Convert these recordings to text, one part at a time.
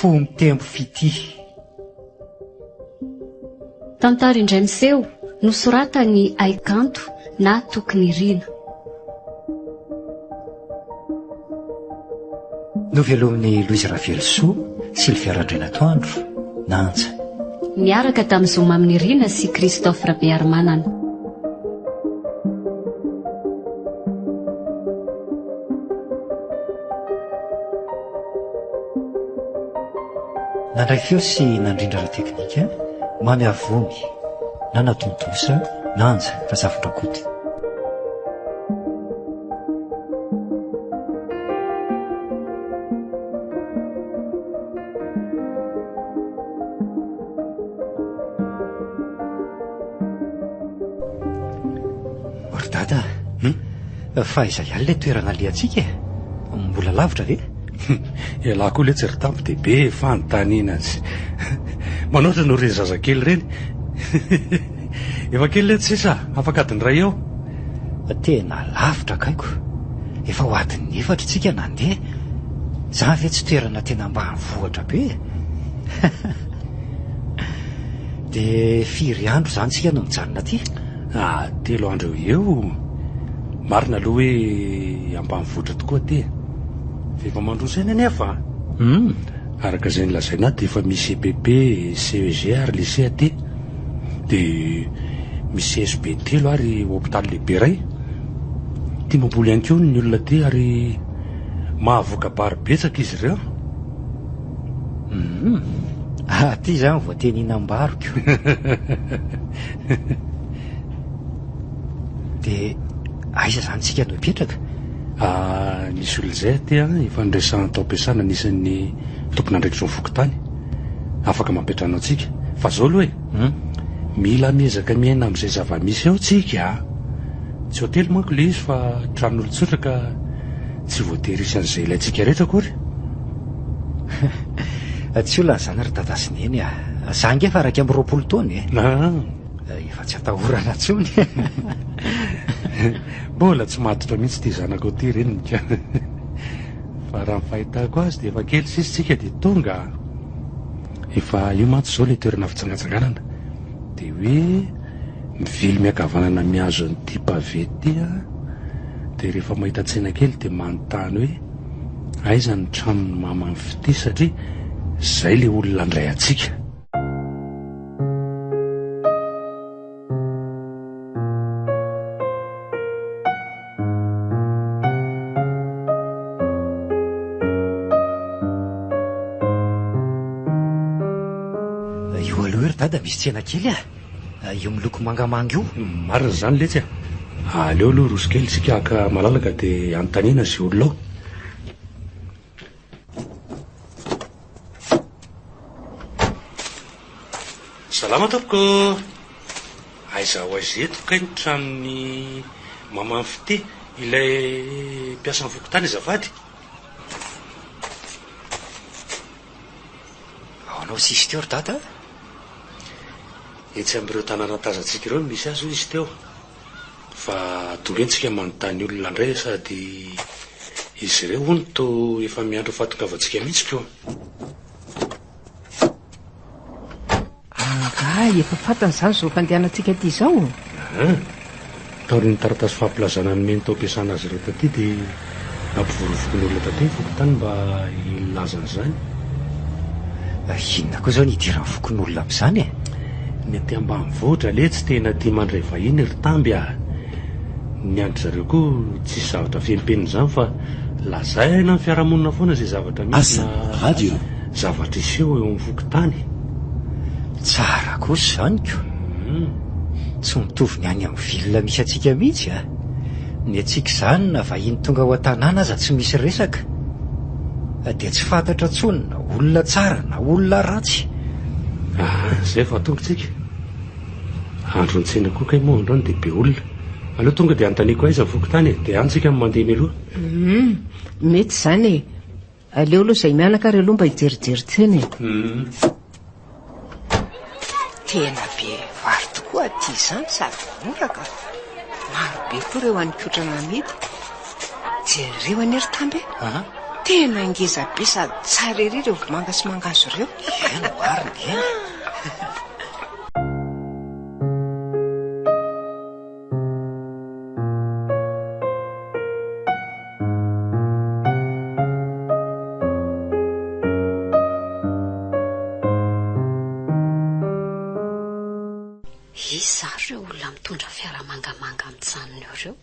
fo mitempo fity. Tantara indray miseho nosoratany Aikanto na Tokony Rina. Novelomin'ny Louise Ravelsoa sy ny Fiaradrenatoandro Nanja. Miaraka tamin'ny Zoma amin'ny Rina sy Christophe Rabearmanana. Nandray feo sy nandrindrara teknika mamy avomy na natontosa Nanja fa zavatra koty. Ordada, fa izay ihany ilay toerana aliantsika mbola lavitra ve? Ialahy koa le tseritampo dia be fanontaniana azy. Manoatra no reny zazakely reny. Efa kely le tsy sisa afaka adiny ray eo. Tena lavitra kaiko. Efa ho adiny 4 tsika nandeha. Za ve tsy toerana tena ambanivohitra be. Dia 4 andro zany tsika no mijanona aty. 3 andro eo. Marina aloha hoe ambanivohitra tokoa aty. Efa mandrosaina anefa. Araka izay nilazaina dia efa misy EPP, CEG ary lycée aty. Dia misy SBT ary hôpitaly lehibe iray. Tia mamboly ihany koa ny olona aty ary mahavoaka baro-betsaka izy ireo. Aty zany voateninam-baroko. Dia aiza zany tsika no hipetraka? Misy olona izay aty efa nirasana tao am-piasana anisan'ny tompon'andraikitry ny fokotany. Afaka mampiatrano antsika. Fa zao aloha mila miezaka miaina amin'izay zava-misy ao tsika. Tsy hotely manko le izy fa tranon'olon-tsotra ka tsy voatery isan'izay ilayntsika rehetra akory. Tsy olona zany ry dadasineny za nge fa araka amin'ny 20 taona efa tsy atahorana intsony. Mbola tsy matotra mihitsy ty zanako ty renika. Fa raha ny fahitako azy dia efa kely sisitsika dia tonga. Efa io mantsy zao le toerana fitsangatsanganana. Dia hoe mivily miakavanana mihazo an'ity pavé ty dia rehefa mahita tsena kely dia manontany hoe aiza ny tranony mamany fity satria izay le olona andray atsika. Io aloha ry dada misy tsena kely io miloko mangamanga io. Marina zany letsy aleo aloha roso kely sika ka malalaka dia anontaniana sy olona ao. Salama tompoko. Aiza ho aiza eto kay ny tranony mamany fity ilay mpiasa ny fokotany azafady. Anao sisy teo ry dada? Etsy amin'ireo tanàna tazantsika ireo misy azy izy teo. Fa tonga entsika manontany olona indray sady izy ireo hono to efa miandro fahatongavantsika mihitsy koa. Efa fatana izany zao fandehanantsika aty izao. Taoriny taratasy fampilazana ny meny tao am-piasana azy ireo taty dia nampivorovoky ny olona taty ny fokotany mba ilazan'izany. Inona koa zao ny hidiran'ny fokon'olona amin'izany Ny aty ambanivohitra le tsy tena tia mandray vahiny ry tamby ny andro zareo koa tsisy zavatra fiempenina izany fa lazaina ny fiarahamonina foana izay zavatra misy radio zavatra iseho eo amin'ny fokotany. Tsara kosa zany ko. Tsy mitovy ny any amin'ny vilona misy atsika mihitsy ny atsika izany na vahiny tonga ao an-tanàna aza tsy misy resaka dia tsy fantatra intsony na olona tsara na olona ratsy. Izay fa tongotsika andro ny tsena koa kay moa androny dia be olona. Aleo tonga dia antaniko aiza ny fokotany dia antsika mandeha mialoha. Mety izany aleo aloha izay mianaka ary aloha mba hijerijery tsena. Tena be vary tokoa aty izany sady moraka. Maro be koa ireo anikotrana amidy. Jereo anery tamby. Tena ngeza be sady tsara ery ireo vomanga sy mangazo ireo. Eny marina eny. Izareo olona mitondra fiara mangamanga mijanona eo ireo.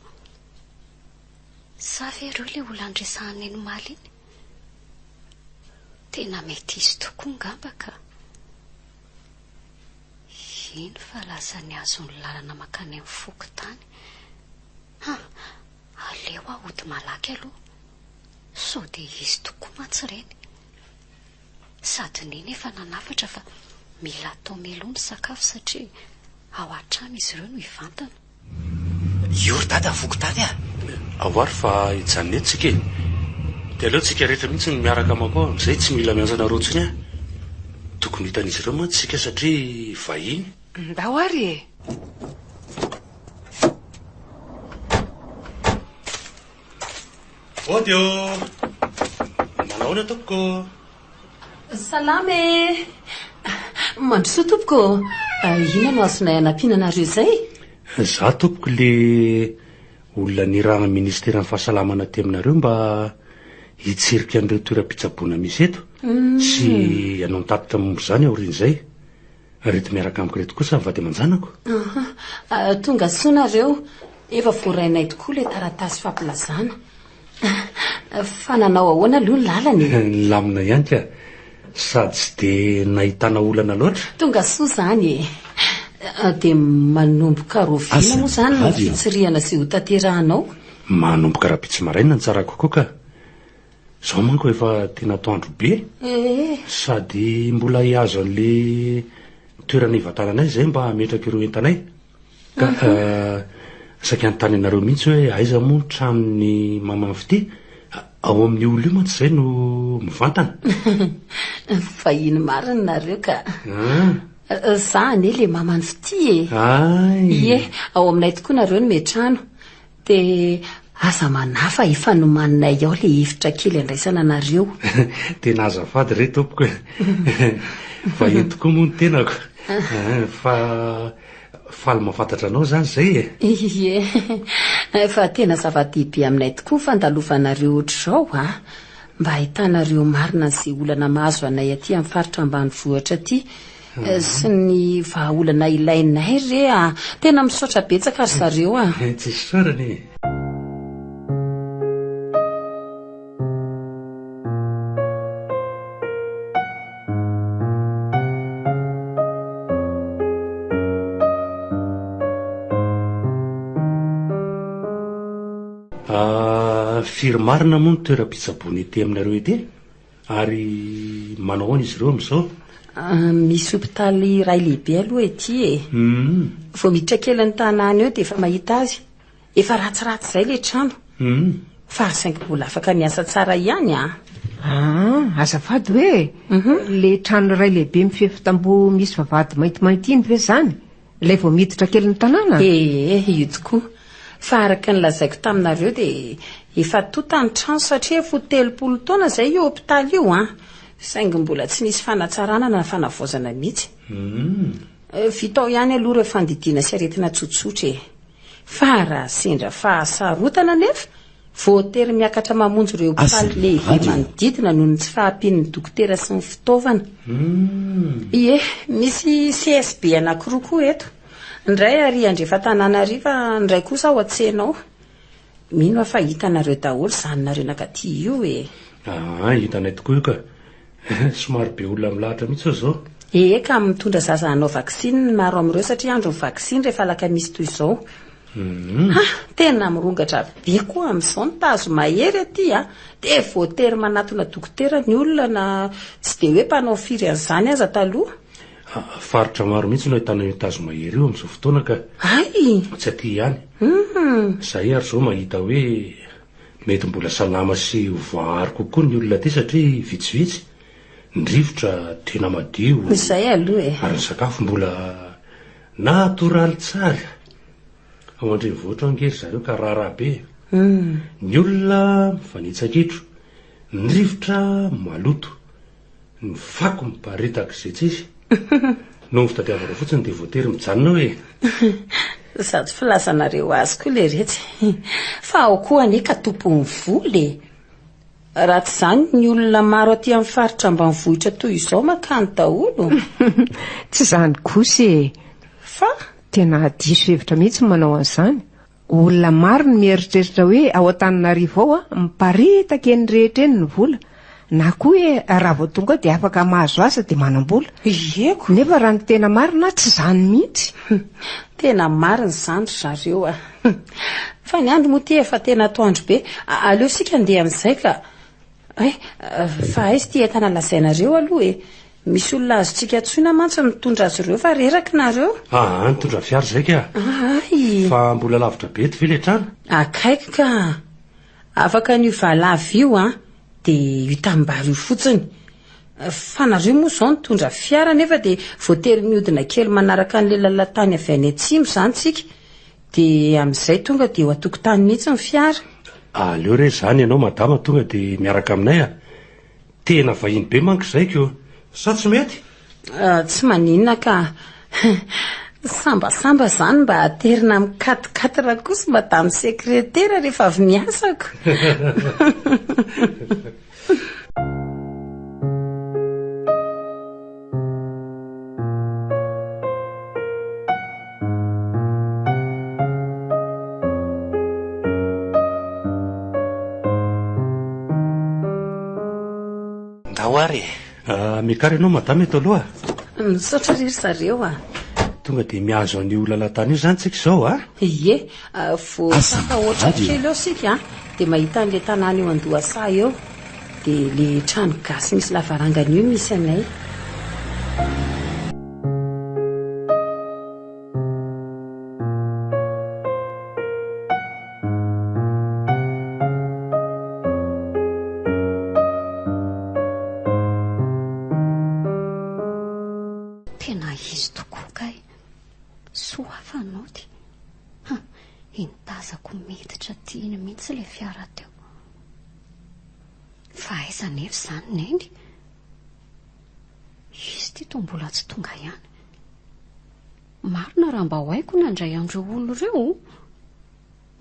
Sa ve ireo ilay olona andresahany eny maly iny? Tena mety izy tokoa ngamba ka. Ino fa lasa ny azony lalana makany amin'ny fokotany. Aleo aho ody malaky aloha. Sao dia izy tokoa matsireny. Sady neny efa nanafatra fa mila atao meloa ny sakafo satria ao an-trano izy ireo no hivantana. Io dada fokotany a. Ao ary fa hijanonetsika e. Dia aleo tsika rehetra mihitsy ny miaraka amako amin'izay tsy mila mianjana rotsiny a. Tokony hitan'izy ireo mantsy tsika satria vahiny. Ndao ary e. Odio. Manahoana tompoko? Salama e. Mandrosoa tompoko. Ina no azonay anampianareo izay? Za tompoko le olona nirahana ministeran'ny fahasalamana teminareo mba hitsirika an'ireo toeram-pitsaboana misy eto sy anao nitatitra mombo izany aorian'izay. Reto miaraka amiko reto kosa mivady aman-janako. Tonga soa nareo. Efa voarainay tokoa le taratasy fampilazana. Fa nanao ahoana aloha ny lalany? Lamina ihany ka. Sady tsy dia nahitana olana loatra. Tonga soa izany e. Dia manomboka roviana moa izany no fitsirihana izay ho tanterahanao. Manomboka raha-pitsy maraina ny tsara kokoa ka. Izao manko efa tena toandro be. Sady mbola hihazo an'le toerana hivatananay izay mba hametraka ireo entanay. Ka saika anontany anareo mihitsy hoe aiza moa ny tranon'ny mamany fity? Ao amin'ny olo io mantsy izay no mivantana. Fahiny marina nareo ka. Zany e le mamany fity e. Ie, ao aminay tokoa nareo no metrano. Dia aza manafa ifanomaninay ao le hevitra kely andraisana nareo. Tena azafady re tompoko. Vahiny tokoa moa ny tenako. Fa faly mahafantatra anao izany izay e. Ie, fa tena zava-dehibe aminay tokoa fandalovanareo ohatr'izao mba ahitanareo marina izay olana mahazo anay aty amin'ny faritra ambanivohitra aty sy ny vahaolana ilainay re tena misaotra betsaka ry zareo Tsy sorany. Firy marina moa ny toeram-pitsaboana ety aminareo ety ary manao ahoana izy ireo amin'izao? Misy hopitaly iray lehibe aloha ety e. Vao miditra kely ny tanàna eo dia efa mahita azy. Efa ratsiratsy izay le trano. Fa saingy mbola afaka miasa tsara ihany Azafady hoe le trano iray lehibe mifefy tamboho misy vavahady maintimainty iny ve zany? Ilay vao miditra kely ny tanàna? Io tokoa. Fa araka ny lazaiko taminareo dia efa tota ny trano satria efa 30 taona izay io hopitaly io saingy mbola tsy nisy fanatsarana na fanavaozana mihitsy. Vitao ihany aloha ireo fandidiana sy aretina tsotsotra e. Fa raha sendra fahasarotana nefa voatery miakatra mamonjy ireo hopitaly lehibe manodidina noho ny tsy fahampian'ny dokotera sy ny fitaovana. Ie, misy CSB anankiroa koa eto. Ndray ary andrefa Tananariva, ndray kosa ao an-tsenao. Mino fa hitanareo daholo izany nareo nakaty io e. Hitanay tokoa io ka. Somary be olona milahatra mihitsy izao. Ka mitondra zaza hanao vaksiny maro amin'ireo satria andro ny vaksiny rehefa alaka misy toy izao. Tena mirongatra be koa amin'izao ny tazo mahery aty dia voatery manatona dokotera ny olona na tsy dia hoe mpanao firy an'izany aza taloha. Faritra maro mihitsy no ahitana io tazo mahery io amin'izao fotoana ka tsy aty ihany. Zahay ary izao mahita hoe mety mbola salama sy voahary kokoa ny olona aty satria vitsivitsy. Ny rivotra tena madio. Izay aloha ary ny sakafo mbola natoraly tsara. Ao andrenivohitra angery zareo ka raharaha be. Ny olona mifanitsakitro ny rivotra maloto, ny fako miparitaka izay tsy izy. No fitadiavana fotsiny dia voatery mijanona hoe sady filasanareo azy koa le retsy. Fa ao koa ane ka tompony voly. Raha tsy izany ny olona maro aty amin'ny faritra ambanivohitra toy izao makany daholo. Tsy izany kosa e. Fa Tena diso hevitra mihitsy manao an'izany. Olona maro ny mieritreritra hoe ao Antananarivo ao miparitaka eny rehetra eny ny vola. Na koa hoe raha vao tonga dia afaka mahazo asa dia manam-bola. Ieko. Nefa raha ny tena marina tsy izany mihitsy. Tena marina izany zareo a. Fa ny andro moa ty efa tena atoandro be. Aleo sika andeha amin'izay ka. Fa aizy ty entana lazainareo aloha e. Misy olona azontsika antsoina mantsy mitondra azy ireo fa reraka nareo. Nitondra fiara izay ka. Fa mbola lavitra be ty ve le trano? Akaiky ka. Afaka ny valavo io dia io tambary io fotsiny. Fa nareo moa izao nitondra fiara nefa dia voatery mihodina kely manaraka an'ilay lalan-tany avy any atsimo izany tsika. Dia amin'izay tonga dia eo an-tokotany mihitsy ny fiara. Aleo re izany ianao madama tonga dia miaraka aminay a. Tena vahiny be manko izay ko. Sa tsy mety? Tsy maninona ka. Sambasamba izany mba aterina mikatokatona kosa madame sekretera rehefa avy miasako. Ndahoary mikary ianao madama eto aloha. Misaotra rery zareo a. Tonga dia mihazo an'io lalan-tany io izany tsika izao a. Ie, vao saka oatra kely eo sika dia mahita an'ilay tanàna eo Andohasa eo. Dia ilay trano gasy misy lavarangana io misy anay. Tena izy tokoa kay. Soa fanao ty. Intazako miditra tiany mihitsy ilay fiara teo. Fa aiza nefa izany neny. Izy ty toa mbola tsy tonga ihany. Marina raha mba ho haiko nandray andreo olona ireo.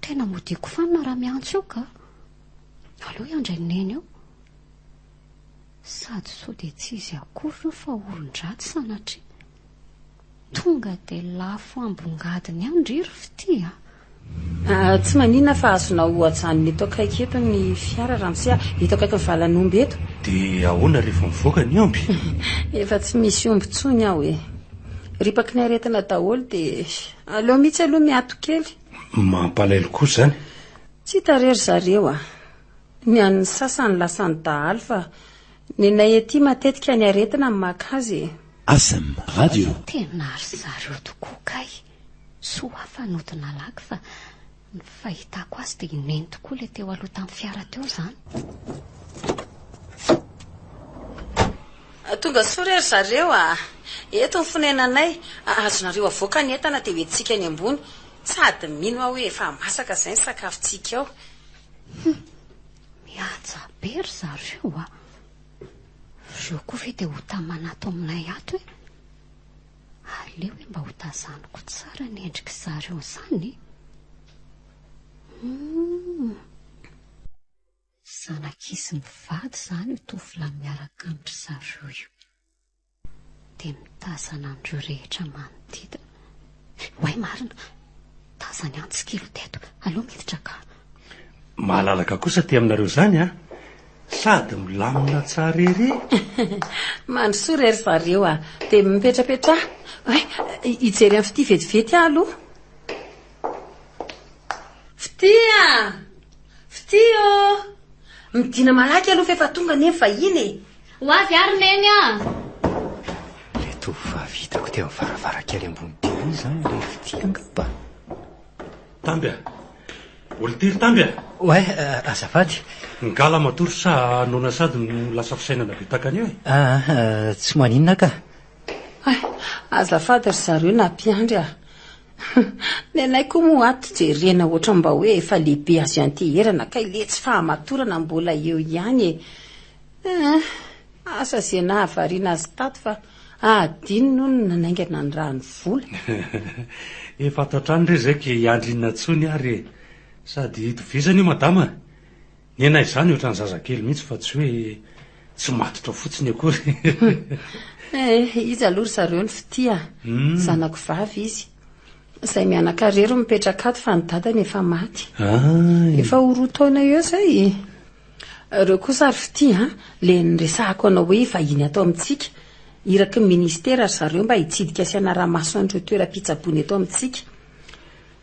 Tena modiko fanina raha miantso eo ka. Aleo iandray neny eo. Sady sao dia tsy izy akory ireo fa olon-dratsy sanatria. Tonga dia lafo ambongadiny andriry fity a. Tsy maninona fa azonao ohajanony eto akaiky eto ny fiara raha misy eto akaiky ny valan'omby eto. Dia ahoana rehefa mivoaka ny omby? Efa tsy misy omby tsony aho e. Ripaky ny aretina daholo dia aleo mihitsy aloha miato kely. Mampalaelo kosa izany. Tsy tarery zareo a. Ny an'ny sasany lasany dahalo fa ny anay ety matetika ny aretina maka azy. Asam Radio. Tena ry zareo tokoa kay. Soa fanodina laky fa ny fahitako azy dia ineny tokoa ilay teo aloha tamin'ny fiara teo izany. Tonga sorery zareo a. Eto ny fonenanay. Azonareo avoaka ny entana dia hoentsika any ambony. Sady mino hoe efa masaka izay ny sakafontsika ao. Mihaja be ry zareo a. Reo koa ve dia ho tamanato aminay ato hoe. Aleo hoe mba ho tazaniko tsara ny endrika zareo izany. Zanak'izy mivady izany io tovolahy miaraka amindry zareo io. Dia mitazana andreo rehetra manodidina. Hoay marina, tazany antsikilo teto. Aleo miditra ka. Mahalalaka kosa ty aminareo izany a. Sady milamina tsara ery. Mandrosoa rery zareo a. Dia mipetrapetra. Hijery amin'ny fity vetivety aho aloha. Fitya! Fitya! Midina malaky aloha fa efa tonga nefa iny e. Ho avy ary neny a. Le tovovavy hitako teo amin'ny varavarankely ambony teo izany le fity angamba. Tamby a. Olon-tiry tamby a. Oe, azafady. Ngala matory sa nona sady no lasa fisainana bitaka an'io e. Tsy maninona ka. Azafady ry zareo nampiandry a. Ny anay koa moa ato jerena ohatra mba hoe efa lehibe azy anty herana ka ile tsy fahamatorana mbola eo ihany e. Asa zay nahavariana azy tato fa adino no nanaingana ny rany vola. Efa tatrany re zaiky iandrinina tsony ary sady itovizana io madama. Ny anay izany ohatran'ny zazakely mihitsy fa tsy hoe tsy matotra fotsiny akory. Izy aloha zareo ny fitia zanako vavy izy izay mianakarero mipetraka ato fa ny dadany efa maty. Efa ho roa taona eo zay. Reo kosa ary fitia le niresahako anao hoe vahiny atao amintsika iraky ny ministera ary zareo mba hitsidika sy anaramaso an'ireo toeram-pitsaboana eto amintsika.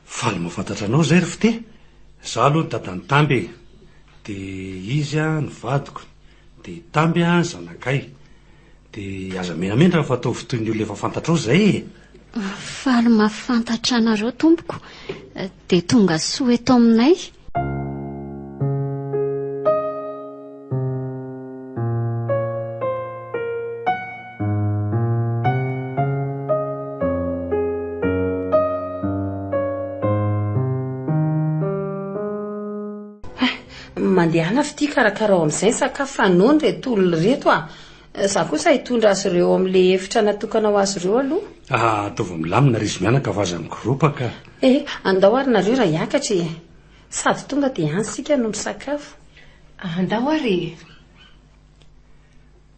Faly mahafantatra anao zay ry fite. Za aloha dadany Tamby dia izy ny vadiko dia Tamby zanakay dia aza menamendra fa atao toy ny olona efa fantatrao zay. Faly mahafantatra anareo tompoko dia tonga soa eto aminay. Mandehana fity karakarao amin'izay sakafo anony reto olona reto za kosa hitondra azy ireo amin'le efitra natokana ho azy ireo aloha. Ataovy milamina ry izy mianaka fa aza migoropaka. Andao ary nareo raha hiakatra sady tonga dia ansika no misakafo. Andao ary.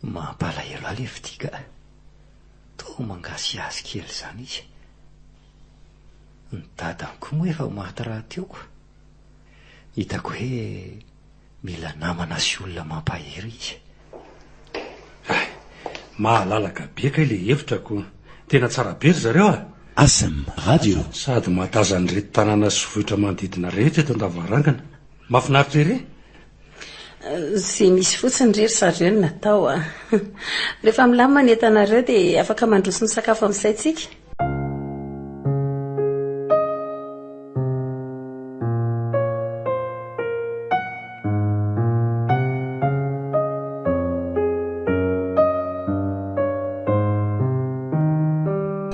Mampalahelo aho le fitika. Toa mangasy azy kely izany izy. Ny dadaniko moa efa maty raha teoko. Hitako hoe mila namana sy olona mampahery izy. Mahalalaka beka ile hevitrako. Tena tsara be ry zareo Asam Radio. Sady mahataza ny reto tanàna sy vohitra manodidina rehetra eto an-davarangana. Mahafinaritra ery. Zay misy fotsiny rery zareo no natao rehefa milamina ny entanareo dia afaka mandroso ny sakafo amin'izay tsika.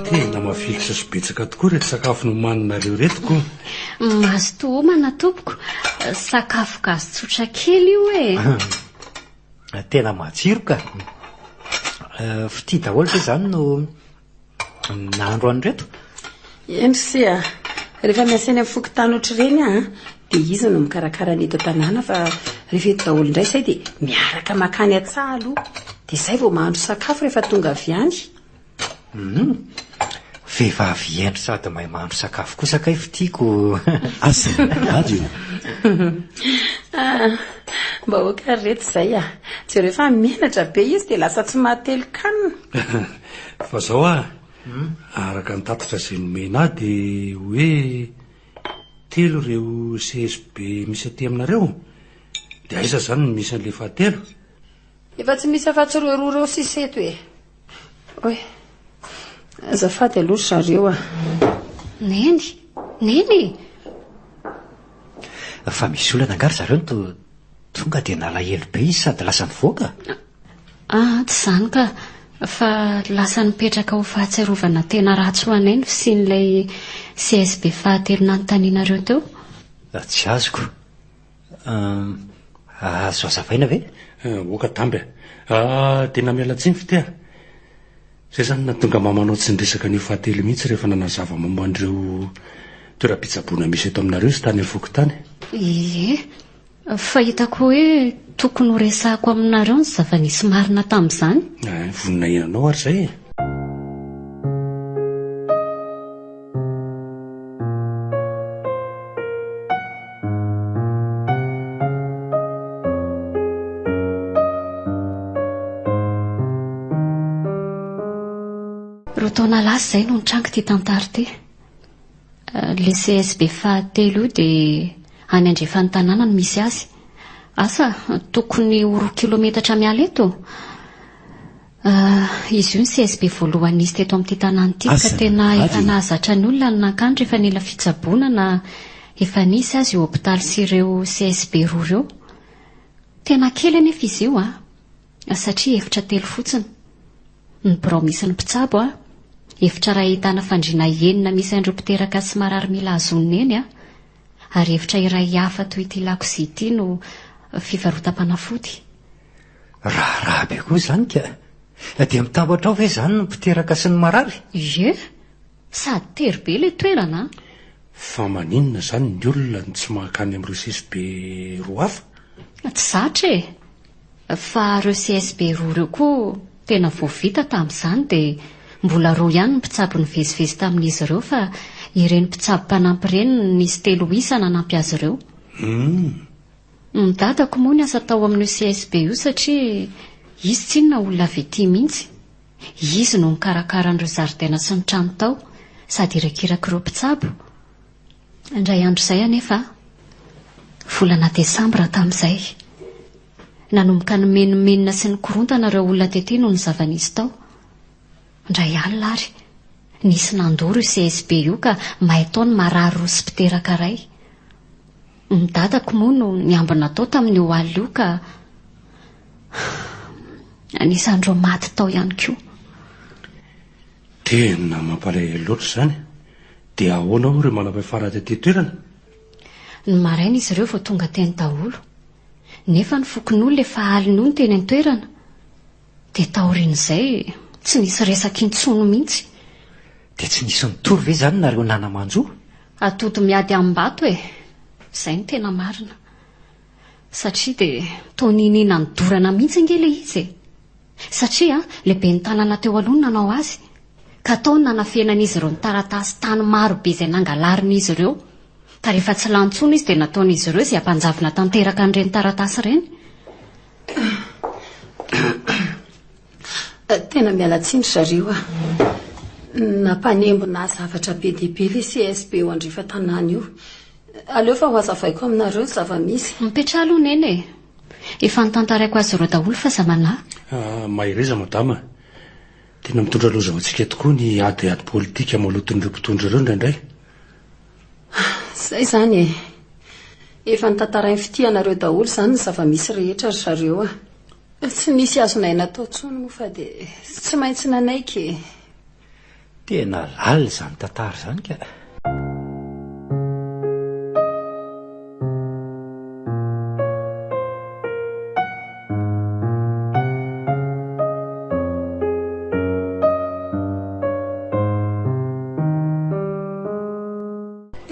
Tena mafilotra sy betsaka tokoa reto sakafo nomaninareo retoko. Mazo tohomana tompoko. Sakafo gasy tsotra kely io Tena matsiro ka. Fity daholo ve izany no nahandro an'reto? Endry rehefa miasaina amin'ny fokotany ohatr'ireny dia izy no mikarakara ny eto tanàna fa rehefa eto daholo indray izay dia miaraka makany an-tsaha aloha dia izay vao mahandro sakafo rehefa tonga avy any. Vehivavy endry sady mahay mahandro sakafo kosa kay fitiako. Asam Radio. Mba hoka reto izay tsy rehefa mianatra be izy dia lasa tsy mahatelo-kanina. Fa zao araka ny tatitra izay nomena dia hoe 3 ireo CSB misy aty aminareo. Dia aiza zany misy an'ilay fahatelo? Efa tsy misy afa-tsy roa siseto Oe, azafady aloha zareo Neny. Fa misy olana angary zareo no tonga dia nalahelo be izy sady lasa nivoaka. Tsy zany ka fa lasa nipetraka ho fahatsiarovana tena ratsy ho anay ny fisian'ilay CSB fahatelo nanontanianareo teo. Tsy azoko. Azo azavaina ve? Oka Tamby tena miala tsiny fitia. Zay zany natonga mamanao tsy niresaka ny fahatelo mihitsy rehefa nanazava momba an'ireo toeram-pitsaboana misy eto aminareo sy tany fokotany. Fa hitako hoe tokony ho resahako aminareo ny zava-nisy marina tamin'izany. Vonina ianao ary zay. Roa taona lasa izay no nitrango ity tantara ity. Le CSB fahatelo dia any andrefany tanàna no misy azy. Asa tokony 4 kilometatra miala eto. Izy io ny CSB voalohany izy teto amin'ity tanàna ity ka tena efa nahazatra ny olona ny nankany rehefa nila fitsaboana na efa nisy azy io hopitaly sy ireo CSB roa ireo. Tena kely anefa izy io satria efitra 3 fotsiny. Ny birao misy ny mpitsabo efitra raha ahitana fandriana enina misy andro mpiteraka sy marary mila azoniny eny ary efitra iray hafa toy ity lakozia ity no fivarotam-panafody. Raha be koa izany ka. Dia mitambatra ao ve izany no mpiteraka sy ny marary? Ie, sady tery be ilay toerana. Fa maninona izany ny olona ny tsy mahakany amin'ireo CSB roa hafa? Tsy zatra e. Fa ireo CSB roa ireo koa tena voavita tamin'izany dia mbola roa ihany ny mpitsabo ny vezivezy tamin'izy ireo fa ireny mpitsabo mpanampy ireny nisy 3 isa nanampy azy ireo. Ny dadako moa ny asa tao amin'io CSB io satria izy tsy inona olona vety mihitsy. Izy no nikarakaran'ireo zaridaina sy ny trano tao sady irekirak' ireo mpitsabo. Indray andro izay anefa volana Desambra tamin'izay nanomboka ny menomenina sy ny korontana ireo olona tety no ny zava-nisy tao. Indray alina ary nisy nandoro io CSB io ka mahay tao ny marary roa sy mpiteraka ray. Ny dadako moa no niambina tao tamin'io alina io ka anisan'ireo maty tao ihany koa. Tena mampalahelo loatra izany. Dia ahoana ao ireo manam-pahefana tety toerana? Ny maraina izy ireo vao tonga teny daholo. Nefa ny fokon'olona efa alina io ny teny an-toerana. Dia taorian'izay tsy nisy resaka intsono mihitsy. Dia tsy nisy nitory ve izany nareo nanamanjo? Atody miady amin'ny bato e. Izay ny tena marina. Satria dia toninina ny dorana mihitsy angela izy e. Satria lehibe ny tanàna teo aloha nanao azy. Ka tao nanafenan'izy ireo ny taratasy tany maro be izay nangalarin'izy ireo. Ka rehefa tsy lantsoina izy dia nataon'izy ireo izay hampanjavina tanteraka an'ireny taratasy ireny. Tena mialatsindry zareo a. Nampanembo zavatra be dia be ilay CSB eo andrefa tanàna io. Aleo fa ho azavaiko aminareo ny zava-misy. Mipetra aloha neny e. Efa nitantaraiko azy ireo daholo fa zamanahy. Mahireza madama. Tena mitondra loza ho antsika tokoa ny ady politika maloton'ireo mpitondra ireo indraindray. Izay izany e. Efa nitantarain'ny fitianareo daholo izany ny zava-misy rehetra ry zareo a. Tsy nisy azonay natao tsony moa fa dia tsy maintsy nanaiky. Tena lalina izany tantara izany ka.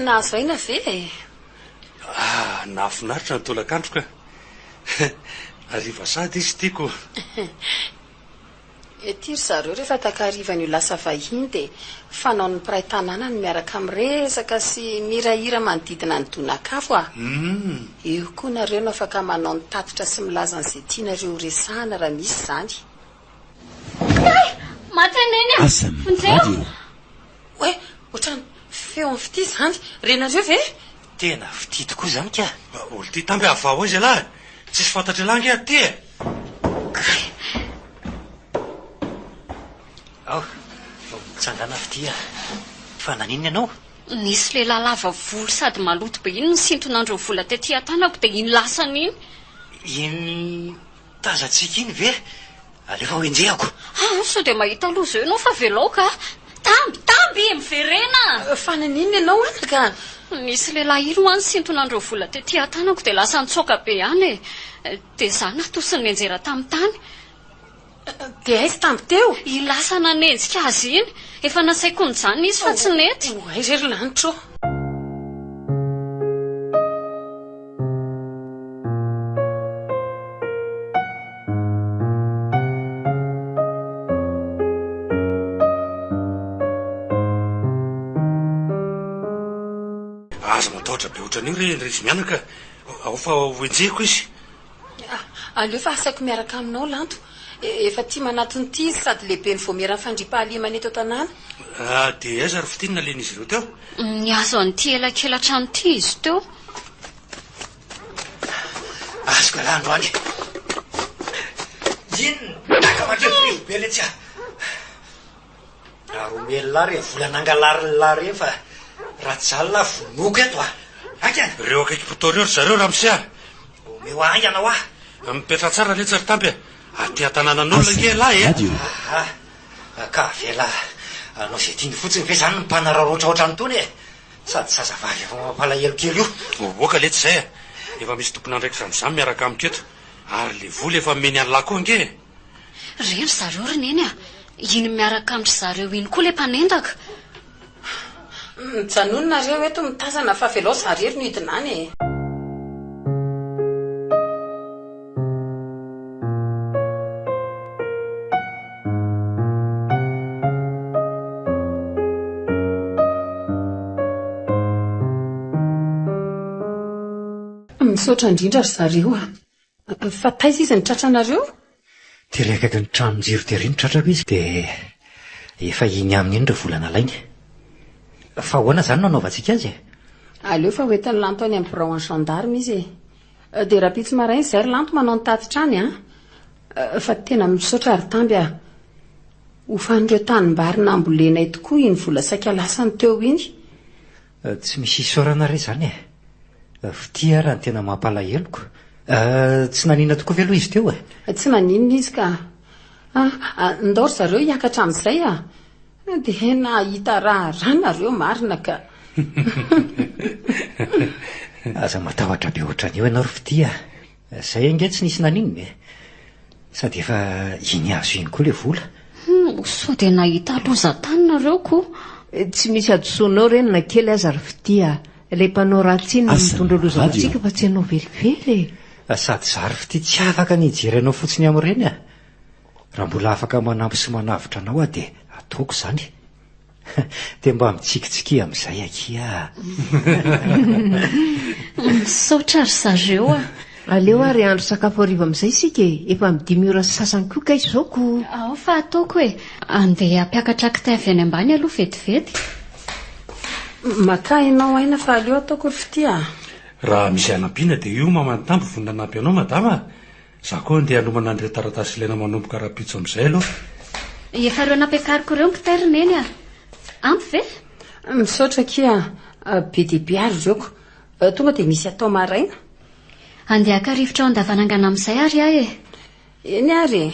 Nahazoaina ve e? Nahafinaritra ny tolakandroka. Ariva sady izy tiako. Ety ry zareo rehefa takarivan'io lasa vahiny dia fanao ny mpiray tanàna ny miaraka miresaka sy mirahira manodidina ny donakafo a. Eo koa nareo no afaka manao ny tatitra sy milaza an'izay tianareo resahana raha misy izany. Mataneny ASM Radio. Hoe, ohatrany feo amin'ny fity izany. Renareo ve? Tena fity tokoa izany ka. Olo ty tamby avao izy alahy. Tsisy fantatra langy aty ty e. Ao, vao mitsangana fitia. Fa nanino ianao? Nisy lehilahy lava volo sady maloto be iny ny sintonandreo vola tetỳ an-tanako dia iny lasana iny. Iny tazantsika iny ve? Alefa ho enjehako. Sao dia mahita loza eo ianao fa velao ka. Tamby miverena. Fa nanino ianao anaka? Nisy lehilahy iro any sintonandreo vola tetỳ an-tanako dia lasa nitsoaka be ihany e. Dia izany natosiny enjera tamin'ny tany. Dia aizy tamby teo? I lasa nanenjika azy iny. Efa nasaiko nyjany izy fa tsy nety. Aizy ry lanitro. Aza matahotra be ohatran'io ry izy mianaka. Ao fa hoenjehiko izy. Aleo fa asaiko miaraka aminao lanto. Efa tia manatony ity izy sady lehibe ny voamera ny fandriam-pahalemana eto an-tanàna. Dia aiza ry fitinina len'izy ireo teo? Niazo an'ity elakelan-trano ity izy teo. Azoko alandro any. Inona? Takamakely be le tsya. Aromelona re vola nangalarila re fa ratsalina vonoko eto a. Akany. Reo akaiky mpitao reo ry zareo raha misy ahy. Omeo ahy ianao a. Mipetra tsara le tsary tampy. Aty an-tanànan'olona nge lahy e. Ka vela anao izay tiany fotsiny ve izany ny mpanararoatra ohatran'itony e. Sady zazavavy efa mampalahelo kely io. Oka le tsy izay e. Efa misy tompon'andraikitra amin'izany miaraka amiko eto. Ary le vola efa meny an'lakoa ange. Reny zareo reneny a, iny miaraka amindry zareo iny koa le mpanendaka. Mijanononareo eto mitazana fa velao zarery no hidinany e. Misaotra indrindra ry zareo a. Fa taiza izy ny tratranareo? Tirekaky ny tranonjiro tery ny tratrako izy dia efa iny aminy iny ireo volana lainy. Fa ahoana izany no anaovantsika azy? Aleo fa hoentin'ny lanto any amin'ny birao any gendarme izy e. Dia raha pitsy maraina izay ry lanto manao ny tatitrany a. Fa tena misaotra ry tamby a. Hofan'ireo tanim-barina ambolenay tokoa iny vola saika lasany teo iny. Tsy misy isaorana re izany e. Vitia raha ny tena mampalahelo. Tsy nanina tokoa ve aloha izy teo e? Tsy naninona izy ka. Ndao ry zareo hiakatra amin'izay a. Dia nahita raha nareo marina ka. Aza matahotra be ohatran'io ianao ry Vitia. Izay ange tsy nisy naninona e. Sady efa iny azo iny koa le vola. Sao dia nahita loza tany nareo koa. Tsy misy adosoanao reny na kely aza ry Vitia. Ilay mpanao ratsy iny mitondra loza antsika fa tsy ianao velively e. Sady zary Vitia tsy afaka nijery anao fotsiny amin'ireny a. Raha mbola afaka manampy sy manavitra anao a dia ataoko izany. Dia mba mitsikitsiky amin'izay akia. Misaotra ry zareo a. Aleo ary andro sakafo hariva amin'izay isika e. Efa amin'ny 10 ora sy sasany koa ka izao ko. Ao fa ataoko e. Andeha ampiakatra kitay avy any ambany aloha vetivety. Maka ianao aina fa aleo ataoko ry Vitia. Raha misy anampiana dia io mamanotambo vonona anampy anao madama. Za koa andeha hanomana an'ireo taratasy ilaina manomboka rapitso amin'izay aloha. Efa reo nampiakariko ireo ny kitay reneny a. Ampy ve? Misaotra kia be dia be ary ireoko. Tonga dia misy atao maraina. Andeha haka-rivotra ao andavanangana amin'izay ary ahy e. Eny ary.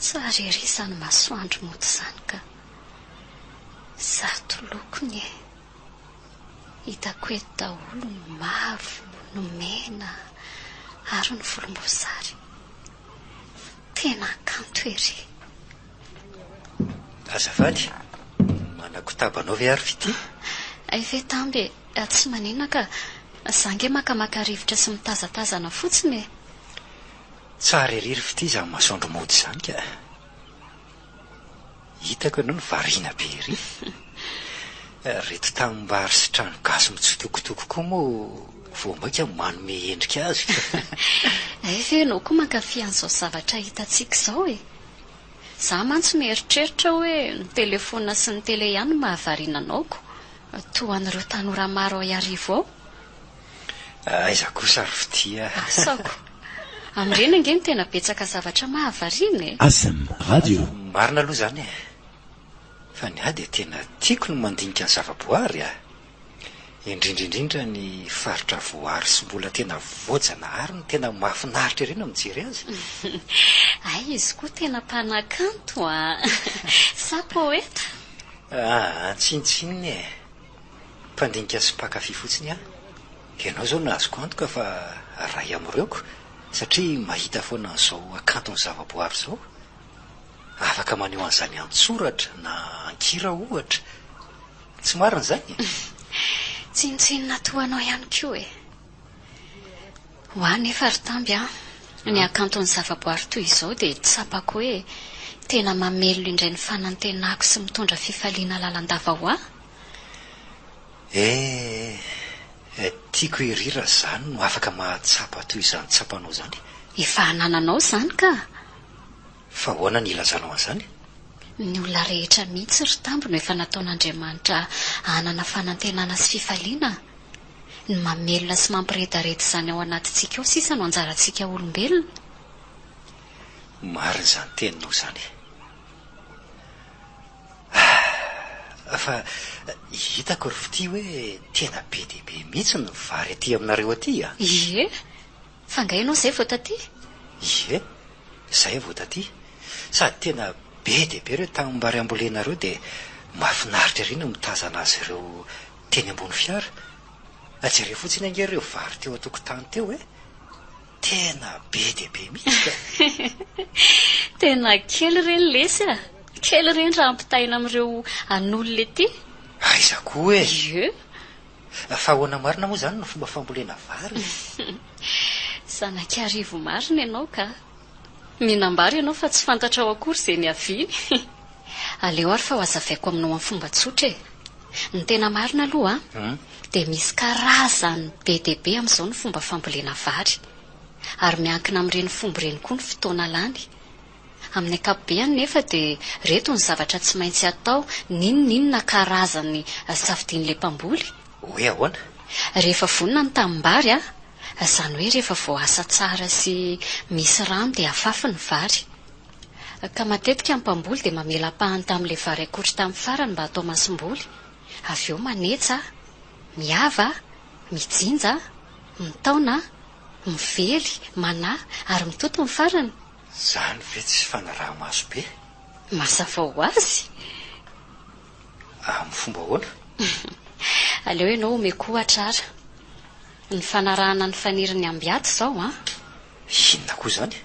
Tsara ery izany masoandro moto izany ka. Zato lokony e. Hitako hoe daholo ny mavo, ny mena, ary ny volomboasary. Tena kanto ery. Azafady, manakotaba-nao ve ary Vitia? Ay ve tamby, tsy maninona ka. Zange makamaka rivotra sy mitazatazana fotsiny e. Tsara ery ry Vitia izany masoandro mody izany ka. Hitako ianao ny variana be ery. Reto tanimbary sy trano gasy mitsitokotoko koa moa vao maika manome endrika azy. Ay ve ianao koa mankafy an'izao zavatra hitantsika izao e. Za mantsy mieritreritra hoe ny telefona sy ny tele ihany mahavariana anaoko. Toa an'ireo tanora maro ao arivo ao. Aiza kosa ry Vitia. Asako. Amin'ireny ange ny tena betsaka zavatra mahavariana e. ASM Radio. Marina aloha izany e. Fa ny ahy dia tena tiako ny mandinika ny zavaboary a. Indrindraindrindra ny faritra voary sy mbola tena voajana ary ny tena mahafinaritra ireny ao mijery azy. Ay, izy koa tena mpanakanto a. Sa poeta. Antsinitsininy e. Mpandinika sy mpakafy fotsiny aho. Ianao izao nazoko antoka fa ray amin'ireoko satria mahita foana an'izao akanton'ny zavaboary izao. Afaka maneho an'izany an-tsoratra na ankira ohatra. Tsy marina izany. Tsinitsinina toanao ihany koa e. Ho anefa ry tamby a, ny akanton'ny zavaboary toy izao dia tsapako hoe tena mamelona indray ny fanantenako sy mitondra fifaliana lalandava ho ahy. Tiako irira izany no afaka mahatsapa toy izany tsapanao izany. Efa hanananao izany ka. Fa ahoana ny ilazanao an'izany? Ny olona rehetra mihitsy ry tambo no efa nataon'Andriamanitra hanana fanantenana sy fifaliana. Ny mamelona sy mampiredareda izany ao anatintsika ao sisa no anjarantsika olombelona. Marina izany teninao izany. Fa hitako ry Vitia hoe tena be dia be mihitsy ny vary aty aminareo aty a. Ie, Fangay ianao izay vao taty? Ie, izay vao taty. Sady tena be dia be ireo tanimbary ambolenareo dia mahafinaritra ireny mitazana azy ireo teny ambony fiara. Ajereo fotsiny ange ireo vary teo an-tokotany teo tena be dia be mihitsy. Tena kely ireny lesy a. Kely ireny raha ampitaina amin'ireo an'olona ety. Aiza koa Ie. Fa ahoana marina moa izany no fomba fambolena vary? Zanak'arivo marina ianao ka. Mihinam-bary ianao fa tsy fantatra ao akory izay niaviany. Aleo ary fa ho azavaiko aminao amin'ny fomba tsotra e. Ny tena marina aloha dia misy karazany be dia be amin'izao ny fomba fambolena vary. Ary miankina amin'ireny fomba ireny koa ny fotoana lany. Amin'ny ankapobeny nefa dia reto ny zavatra tsy maintsy atao, ninona karazany safidian'ilay mpamboly. Hoe ahoana? Rehefa vonona ny tanimbary izany hoe rehefa voasa tsara sy misy rano dia afafy ny vary. Ka matetika ny mpamboly dia mamela pahany tamin'ilay vary akory tamin'ny farany mba atao masom-boly. Avy eo manetsa, miava, mijinja, mitaona, mively, mana ary mitoto ny farany. Izany ve tsy fanaraha-maso be? Mazava ho azy. Amin'ny fomba ahoana? Aleo ianao omeko atrara. Ny fanarahana ny faniriny ambiaty izao Inona koa izany?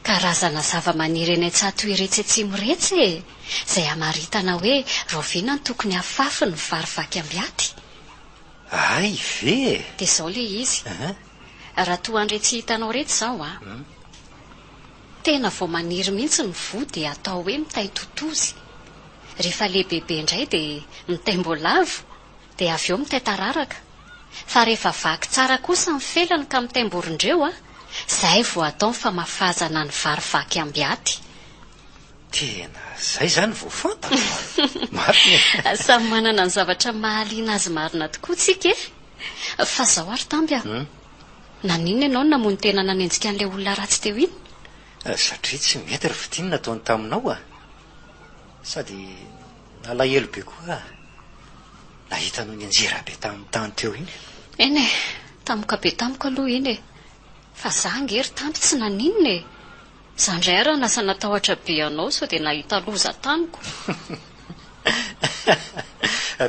Karazana zava-maniry eny Antsato iretsy atsimo iretsy izay hamaritana hoe rahoviana ny tokony afafy ny vary vaky ambiaty. Ay ve? Dia izao ilay izy. Raha toa andretsy hitanao reto izao tena vao maniry mihitsy ny voa dia atao hoe mitay totozy. Rehefa lehibebe indray dia mitay mbolavo dia avy eo mitay tararaka. Fa rehefa vaky tsara kosa ny felany ka mitay mborindreo izay vao atao ny famafazana ny vary vaky ambiaty. Tena izay izany vao fantatra. Marina. Samy manana ny zavatra mahaliana azy marina tokoa tsika fa izao ary tamby naninona ianao namono tena nanenjika an'ilay olona ratsy teo iny? Satria tsy mety ry fitiny nataony taminao sady nalahelo be koa nahitanao ny anjera be tamin'ny tany teo iny. Eny tamoka be tamiko aloha iny fa za ngery tamby tsy naninona za ndray ary nasa natahotra be anao sao dia nahita loza tamiko.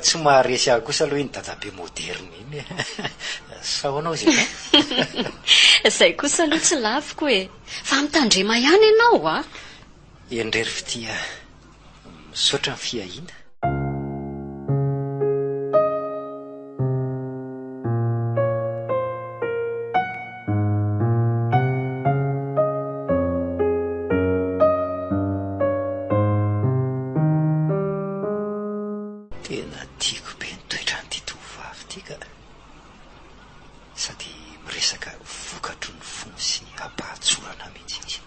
Tsy maharesy ahy kosa aloha iny dadabe moderna iny. Sahoanao izay? Izay kosa aloha tsy laviko fa mitandrema ihany ianao Endrery fitia misaotra ny fiahiana. Tena tiako be ny toetran'ity tovovavy ity ka sady miresaka vokatro ny fony sy hampahatsorana mihitsy izy.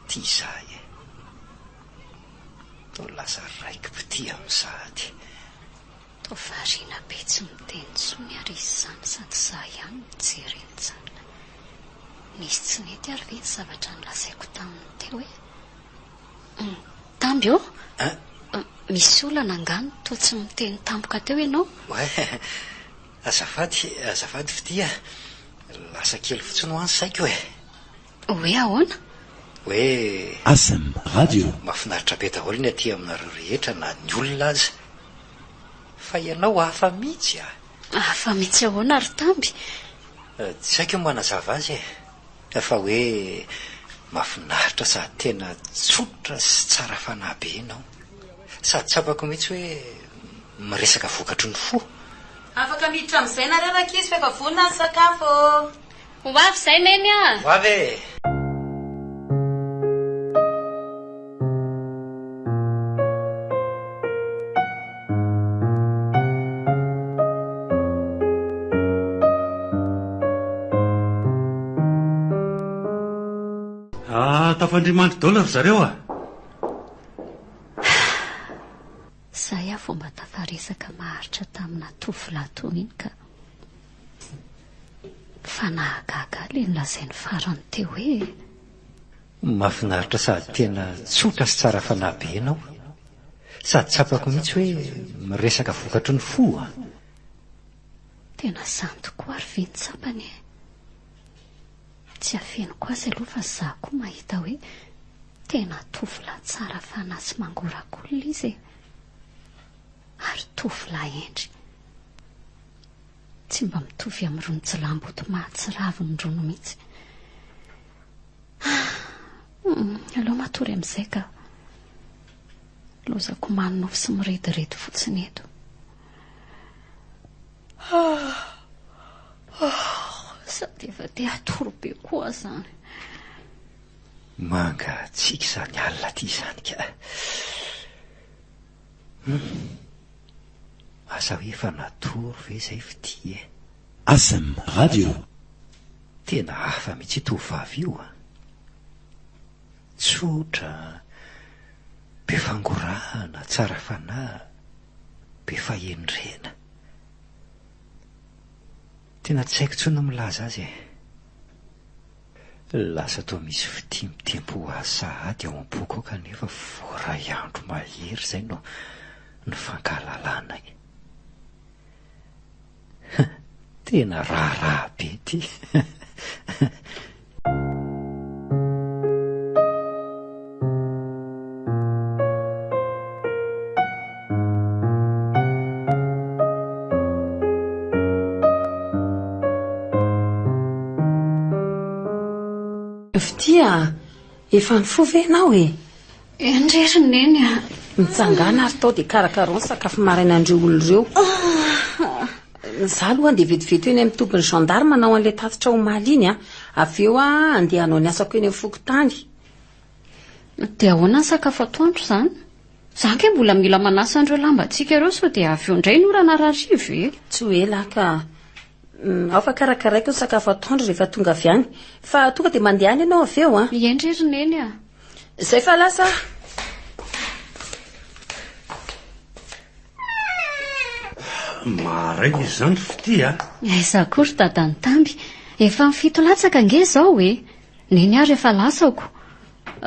Tia izahay to lasa raiky pity amin'ny sahady. Tovariana be tsy miteny tsony ary izy izany sady za ihany mijery enjana. Nisy tsy nety ary ve ny zavatra nolazaiko taminy teo Tamby misy olana angano toa tsy miteny tampoka teo ianao? Azafady fitia lasa kely fotsiny ho any saiko Hoe ahoana? Hoe ASM Radio. Mahafinaritra be daholo ny aty aminareo rehetra na ny olona aza. Fa ianao hafa mihitsy Hafa mihitsy ahoana ary Tamby? Tsy haiko manazava azy fa hoe mahafinaritra sady tena tsotra sy tsara fanahy be ianao. Sady tsapako mihitsy hoe miresaka vokatro ny fo. Afaka miditra amin'izay nareo ankizy fa efa vonona ny sakafo. Ho avy izay neny Ho avy tafandrimandry dollar zareo Zay aho fomba tafaresaka maharitra tamina tovolahy iny ka fa nahagaga le nolazainy farany teo mahafinaritra sady tena tsotra sy tsara fanahy be ianao. Sady tsapako mihitsy hoe miresaka vokatro ny fo Tena zany tokoa ary vintsapany e. Tsy afeniko azy aloha fa zaho koa mahita hoe tena tovolahy tsara fanahy sy mangorak'olona izy e. Ary tovolahy endry. Tsy mba mitovy amin'irony jilamboto mahatsiraviny rono mihitsy. Aleo matory amin'izay ka lozako manonofo sy mirediredy fotsiny eto. Sady efa te atoro be koa zany. Manga tsika izany alina ty izany ka. Asa hoe efa natoro ve izay fity e. ASM Radio. Tena hafa mihitsy tovavy io a. Tsotra, be fangorahana, tsara fanahy, be fahendrena. Tena tsy haiko tsony milaza azy e. Lasa toa misy fitimitempo sahady ao am-poko kanefa voray andro mahery izay no fankahalalana e. Tena raharaha be ty. Fitia, efa nifoha ve ianao e? Endrery neny a. Mitsangana ary tao dia karakaroa ny sakafo marainandreo olona ireo. Zaho aloha andeha vetivety eny amin'ny tompony gendarme manao an'ilay tatitra omaly iny a. Avy eo andeha hanao ny asako eny amin'ny fokotany. Dia ahoana ny sakafo atoandro izany? Izaho ke mbola mila manasa an'ireo lambantsika ireo sao dia avy eo indray ny orana rarivo e. Tsy hoe laka. Ao fa karakaraiko ny sakafo atoandro rehefa tonga avy any. Fa tonga dia mandeha any ianao avy eo a. Endrery neny a. Izay fa lasa. Maray izy zany fity a. Aiza kory dadany tamby. Efa mifito latsaka nge izao e. Neny ary efa lasako.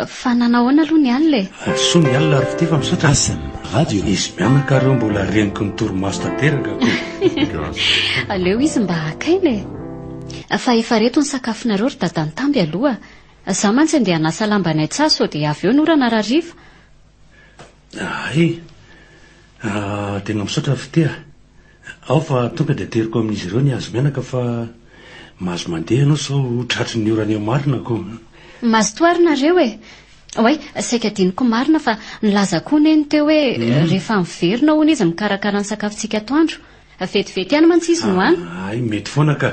Fa nanahoana aloha ny alina e. Soa ny alina ary fity fa misaotra. ASM Radio. Izy mianaka reo mbola reniko ny torimaso tanteraka. Aleo izy mba hakaina e. Fa efa reto ny sakafonareo ry dadany tamby aloha. Zaho mantsy andeha hanasa lambanay tsara sao dia avy eo ny orana rariva. Ay. Tena misaotra fity a. Ao fa tonga dia teriko amin'izy ireo ny azo mianaka fa mahazo mandeha ianao sao tratry ny orana eo marina koa. Mazotoarinareo e. Oay, saika diniko marina fa nilaza koa neny teo hoe rehefa miverina hono izy mikarakara ny sakafontsika atoandro. Vetivety ihany mantsy izy no any. Ay, mety foana ka.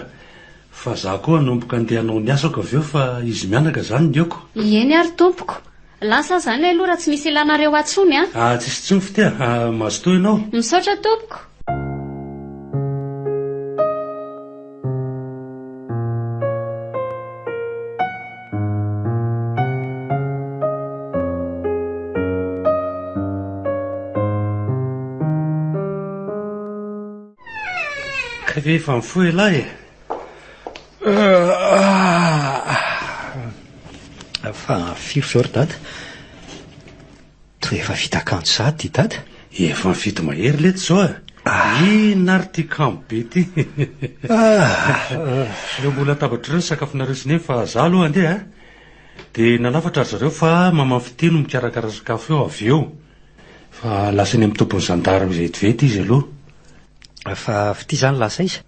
Fa zaho koa hanomboka andeha hanao ny asako avy eo fa izy mianaka zany ny eko. Eny ary tompoko. Lasa zany aloha raha tsy misy ilanareo atsony a. Tsisy tsony fity a. Mazotoa ianao. Misaotra tompoko. Efa mifoha lahy Fa firy zao ry dada? Toa efa vita akanjo sady ty dada? Efa mifito mahery leto zao a. Ina ary ty kambo be ty. Leo mbola tabatry ireo ny sakafonareo sineny fa zaho aloha andeha a. Dia nanafatra ry zareo fa mamafity no mikarakara sakafo eo avy eo. Fa lasa ny amin'ny tompony gendarme vetivety izy aloha. Fa fity zany lasa iza?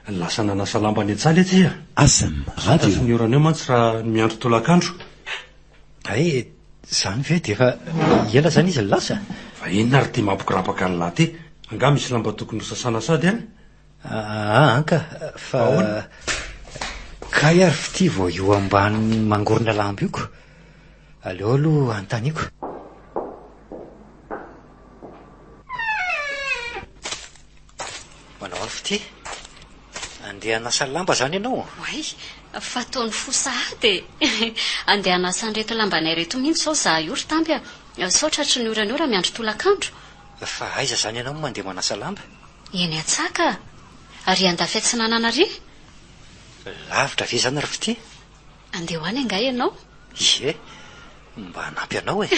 Lasa nanasa lamba any an-tsaly izy a. ASM Radio. Tasy ny orana eo mantsy raha miandro tolakandro. Ay, zany ve dia efa ela zany izy lasa? Fa inona ary ty mampikorapaka ny lahy ty? Anga misy lamba tokony ho sasana sady any? Anka, fa kay ary fity vao io ambany mangorona lamba io ko. Aleo aloha antaniko. Manao ary fity? Andeha hanasa lamba zany ianao? Oay, fataony fosahady e. Andeha hanasa an'ireto lambanay reto mihitsy sao zaho io ry tamby a. Sao tratry ny orana ora miandro tolakandro. Fa aiza zany ianao mandeha manasa lamba? Eny Atsaka. Ary andafy Antsinananary. Lavitra ve zany ry fity? Andeha ho any angay ianao? Ie, mba hanampy anao e.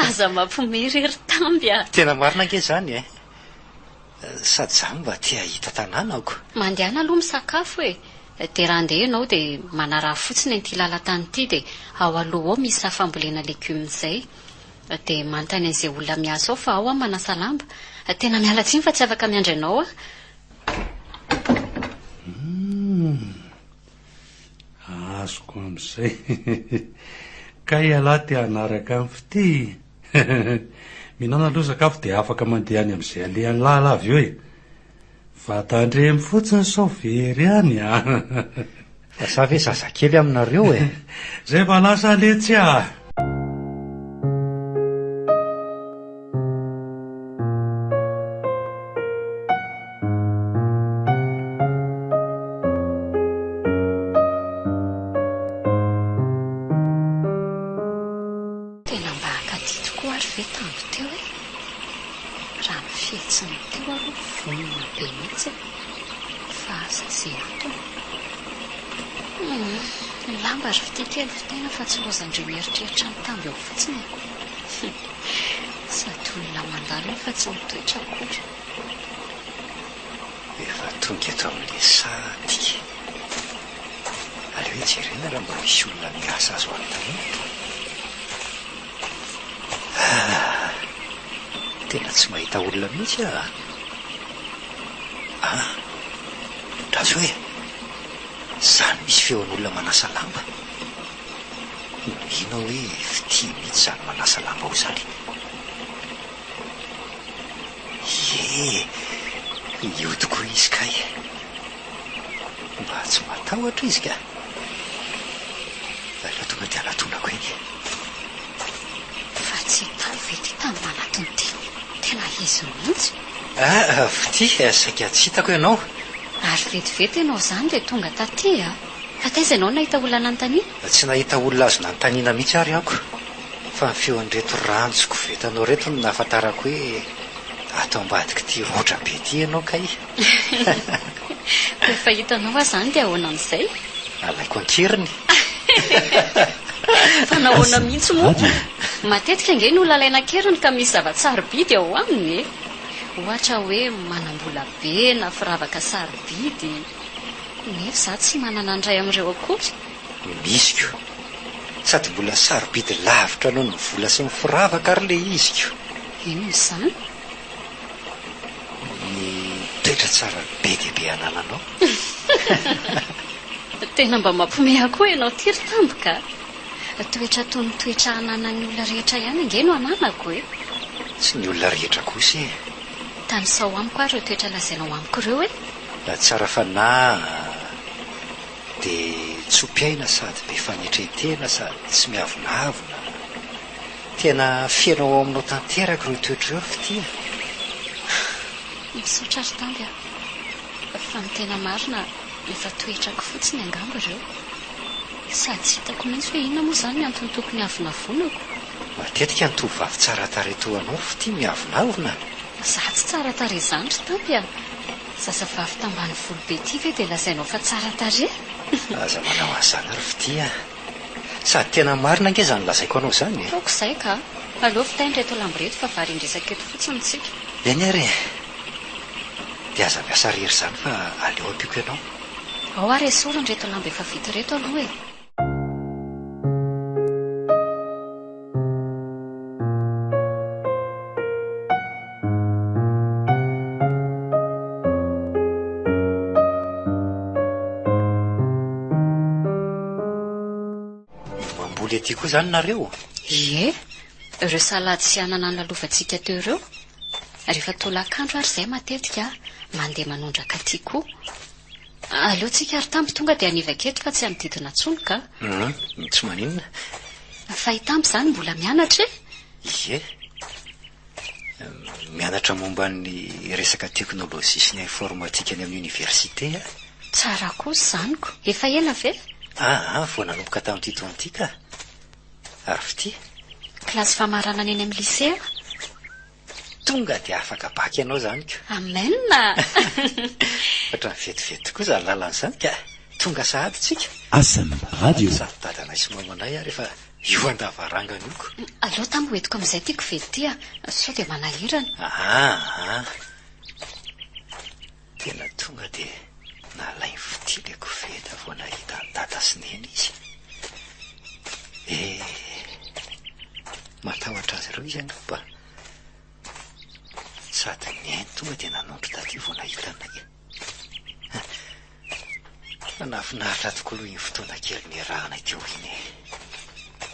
Aza mampimery ry tamby a. Tena marina ange zany e. sady zany mba tia hita tanànako. Mandehana aloha misakafo e. Dia raha andeha ianao dia manaraha fotsiny an'ity lalan-tany ity dia ao aloha ao misy fambolena legioma izay. Dia manontany an'izay olona miasa ao fa ao manasa lamba. Tena miala tsiny fa tsy afaka miandry ianao Azoko amin'izay. Ka ialahy tia hanaraka amin'ny fity. Mihinana aloha sakafo dia afaka mandeha any amin'izay alehan'ny lalavy eo e. Vatandremy fotsiny sao very any Fa sa ve zazakely aminareo e. Zay fa lasa letsy Tena mba hakady tokoa ary ve tambo teo e. Raha ny fihetsiny teo aloha vonona be mihitsy fa asa izay atao. Ny lamba ary vity kely tena fa tsy lozandreo mieritreritra ny tambo eo fotsiny. Sady olona mandalo fa tsy mitoetra akory. Efa tonga eto amin'ilay sady. Aleo hijerena raha mba misy olona miasa azo anontaniana. Tena tsy mahita olona mihitsy razo hoe zany misy feon'olona manasa lamba. Ino hoe fity mihitsy zany manasa lamba ho zany. Io tokoa izy kay. Mba tsy matahotra izy ka. Aleo tonga dia anatonako eny. Fa tsy tany vety tamin'ny manatony ty. Tena izy mihitsy. Fity saika tsy hitako ianao. Ary vetivety ianao zany dia tonga taty Fa taiza ianao nahita olona nanontaniana? Tsy nahita olona azo nanontaniana mihitsy ary ako. Fa ny feon'ireto ranjoko vetanao reto no nahafantarako hoe atao ambadika ty rotra be ty ianao kay. Rehefa hitanao aho zany dia ahoana amin'izay? Alaiko ankiriny. Fa nahoana mihitsy moa. Matetika ange ny olona alaina ankiriny ka misy zava-tsarobidy ao aminy. Ohatra hoe manam-bola be na firavaka sarobidy. Nefa za tsy manana andray amin'ireo akory. Misy ko. Sady mbola sarobidy lavitra noho ny vola sy ny firavaka ary le izy ko. Ino izany? Ny toetra tsara be dia be anananao. Tena mba mampiomehy koa ianao ty ry tamboka. Toetra toy ny toetra ananan'ny olona rehetra ihany ange no ananako e. Tsy ny olona rehetra kosa e. Tanisao amiko ary ireo toetra lazainao amiko ireo e. Tsara fanahy dia tsopiaina sady be fanetretena sady tsy miavonavona. Tena fianao ao aminao tanteraka ireo toetra ireo fitia. Misaotra ary tamby fa ny tena marina efa toetrako fotsiny angamba ireo. Sady tsy hitako mihitsy hoe inona moa izany ny antony tokony avonavonako. Matetika ny tovovavy tsara tarehy toa anao fitia miavonavona. Za tsy tsara tarehy izany ry tamby Zazavavy tambany volo be ty ve dia lazainao fa tsara tarehy? Aza manao an'izany ary fitia. Sady tena marina ange izany lazaiko anao izany. Taoko izay ka. Aleo fitainy reto lamba reto fa vary indresaka eto fotsiny tsika. Eny ary. Dia aza miasa rery izany fa aleo ampiako ianao. Ao ary esorany reto lamba efa vita reto aloha e. Ety koa zany nareo. Ie, ireo salady sy anana nalovantsika teo ireo. Rehefa tolakandro ary izay matetika mandeha manondraka aty koa. Aleo tsika ary tamby tonga dia anivaketo fa tsy anodidina tsony ka. Tsy maninona. Fa hitamby izany mbola mianatra e? Ie. Mianatra momba ny resaka teknôlôjia sy ny informatika any amin'ny université. Tsara kosa izanyko. Efa ela ve? Vao nanomboka tamin'ity taona ity ka. Ary fity. Kilasy famarana any amin'ny lycée. Tonga dia afaka baky ianao izany ko. Amenna. Ohatra ny vetivety koa izany lalan'izany ka. Tonga sahady tsika. ASM Radio. Sady dadanay sy mamanay rehefa io andavarangana io ko. Aleo tambo hoentiko amin'izay tiako vety ty sao dia manahirana. Tena tonga dia nalay fitileko feta vao nahita ny dada sy neny izy. Matahotra azy ireo izy angamba. Sady neny tonga dia nanondro taty vao nahita anay. Nahafinaritra tokoa aloha iny fotoana kely niarahana teo iny.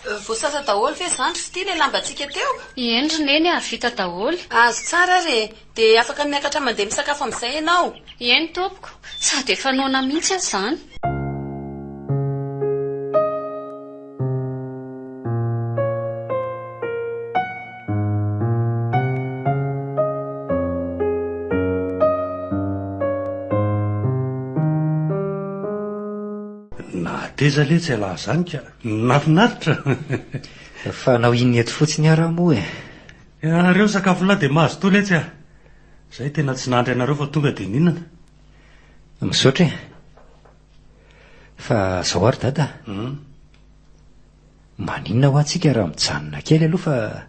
Voasasa daholo ve zandry sy tia ilay lambantsika teo? Endry neny vita daholo. Azo tsara re, dia afaka miakatra mandeha misakafo amin'izay ianao. Eny tompoko, sady efa noana mihitsy azy izany. Teza letsy alahy zany ka nafinaritra. Fa nao iny eto fotsiny ara-moa Reo sakafo lahy dia mahazo to letsy ah. Zay tena tsy nandry anareo fa tonga dia ninana. Misaotra fa zao ary dada. Maninona ho antsika raha mijanona kely aloha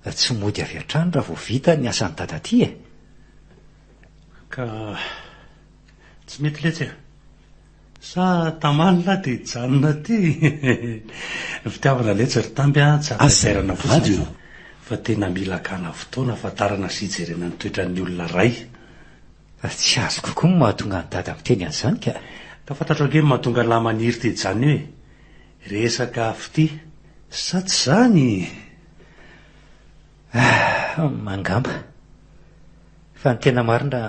fa tsy mody avy hatrany raha vao vita ny asan'ny dada ty Ka tsy mety letsy ah. Sa tamany lahy dia janona ty. Fitiavana letsy ry tamby tsy ataiterana fotsiny fa tena mila akana fotoana afantarana sy hijerena ny toetran'ny olona ray. Tsy azo kokoa ny mahatonga ny dada miteny an'izany ka. Tafantatra hoe mahatonga lahy maniry ty jany hoe resaka afo ty sa tsy zany? Mangamba fa ny tena marina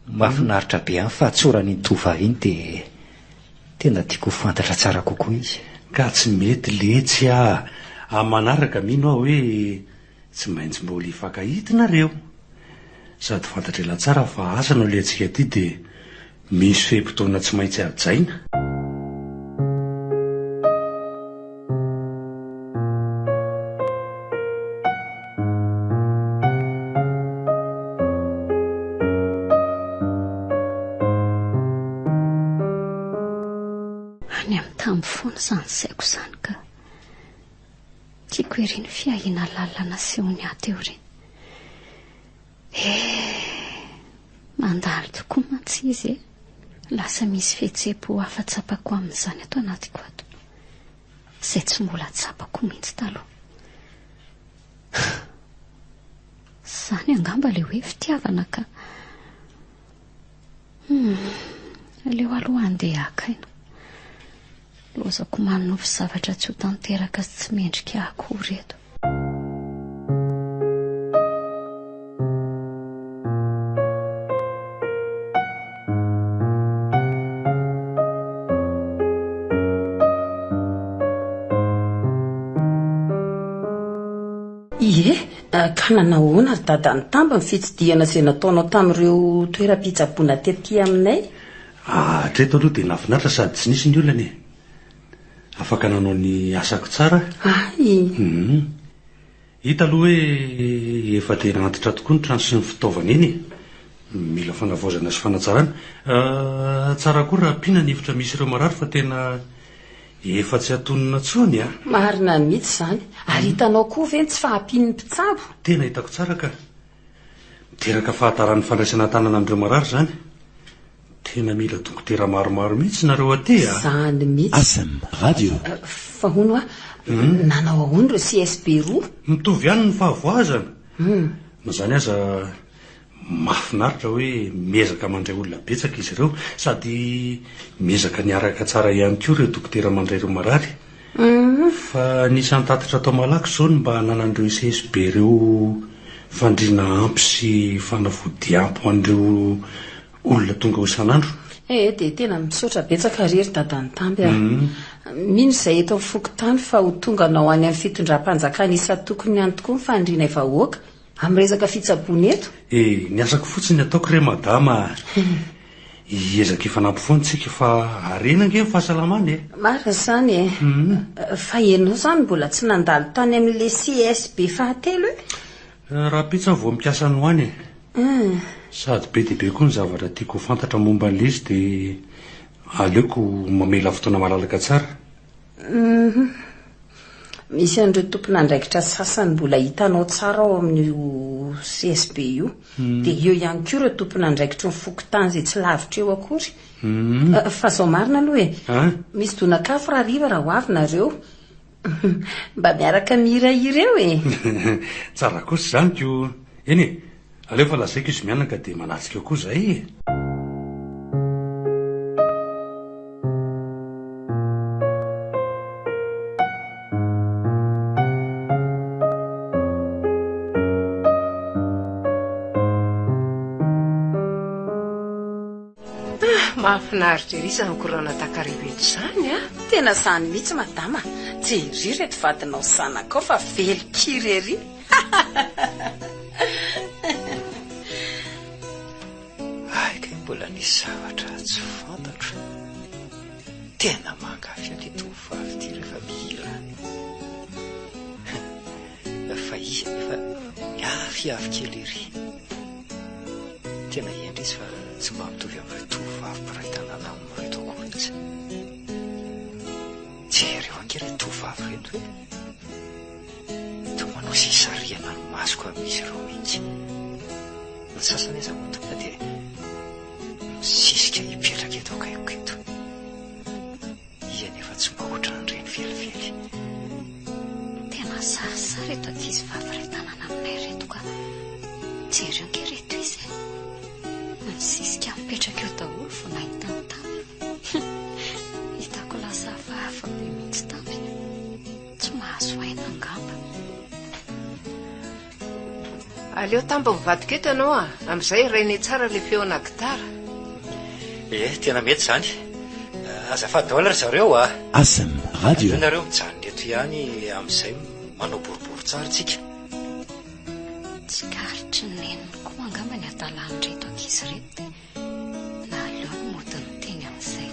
mahafinaritra be any fahatsorany iny tovavy iny dia tena tiako fantatra tsara kokoa izy. Ka tsy mety letsy ah. Manaraka mino aho hoe tsy maintsy mbola hifankahitinareo. Sady fantatra ela tsara fa asa no lentsika ty dia misy fehi-potoana tsy maintsy hajaina. Any amin'ny tamby foana izany saiko izany ka tiako ireny fiahina lalana sehony ahy teo ireny. Mandalo tokoa mantsy izy lasa misy fihetseham-po afa-tsapako amin'izany ato anatiko ato izay tsy mbola tsapako mihitsy taloha. Izany angamba ilay hoe fitiavana ka aleo aloha andeha akaina. Lozako manovo zavatra tsy ho tanteraka sy tsy mendrika akory eto. Ka nanahoana ry dada ny tamba ny fitsidihana izay nataonao tamin'ireo toeram-pitsaboana tetỳ aminay? Hatreto aloha dia nafinaritra sady tsy nisy ny olana e. Afaka nanao ny asako tsara. Hita aloha hoe efa tena antitra tokoa ny trano sy ny fitaovana iny. Mila fanavaozana sy fanatsarana. Tsara koa raha ampiana ny hevitra misy ireo marary fa tena efa tsy atonina tsony ah. Marina mihitsy izany. Ary hitanao koa ve tsy fahampian'ny mpitsabo? Tena hitako tsara ka miteraka fahatarany fandraisana tanana amin'ireo marary izany. Tena mila dokotera maromaro mihitsy nareo aty ah. Izany mihitsy. ASM radio. Fa hono ah, nanao ahoana ireo CSB roa? Mitovy ihany ny fahavoazana. Izany aza mahafinaritra hoe miezaka mandray olona betsaka izy ireo sady miezaka niaraka tsara ihany koa ireo dokotera mandray ireo marary. Fa nisan'ny tatitra atao malaky izao mba hananan'ireo CSB ireo fandriana ampy sy fanafody ampy ho an'ireo olona tonga ho isan'andro. Dia tena misaotra betsaka rery dadany tamby ah. Mino izay eto amin'ny fokontany fa ho tonga nao any amin'ny fitondram-panjakana isa tokony ihany tokoa ny fandriana vahoaka amin'ny resaka fitsaboana eto. Ny asako fotsiny ataoko re madama hiezaka ifanampy foana tsika fa harena ange ny fahasalamana e. Marina izany e. Fa ianao izany mbola tsy nandalo tany amin'ilay CSB fahatelo e? Raha pitsy vao mikasa ny hoany e. Sady be dia be koa ny zavatra tiako fantatra momba an'ilay izy dia aleoko mamela fotoana malalaka tsara. misy an'ireo tompon'andraikitra sasany mbola hitanao tsara ao amin'io CSB io dia eo ihany koa ireo tompon'andraikitra nyfokotany izay tsy lavitra eo akory fa zao marina aloha misy donakafo raha riva raha ho avy nareo mba miaraka mihirahira eo tsara kosa izany ko eny e alefa lazaiko izy mianaka dia manatsika koa zay mahafinaritra ery izany korana takariveto izany tena izany mihitsy madama jery reto vadinao zanakao fa velikiry ery aika mbola nisy zavatra tsy fantatro tena mangafy an'ilay tovovavy ity rehefa mihira fa izy nefa miafiafy kely ery tena endry izy fa tsy mba mitovy amin'ireo tovovavy mpiray tanàna amin'ireto akorintsy jereo angery tovovavy reto hoe toa manao sisariana ny masoko amin'izy ireo mihitsy ny sasany eza ho tonga dia misisika hipetraka eto akaiko eto iany efa tsy mba ohatran'ireny velively tena sarisary eto ankizy vavy ray tanàna aminay reto ka jereo ange reto izy misisika mipetraka eo daholo vo nahitany tamy hitako lasa vafa be mihitsy tamy tsy mahazo aina angamba aleo tamba mivadika eto ianao amin'izay rainy tsara le feona gitara tena mety izany azafady daholo ry zareo ASM radio nareo mijanona eto ihany amin'izay manao boribory tsara tsika tsy karitry ny neniny koa angamba ny adalany reto ankizy reto dia na aleo ny modiny teny amin'izay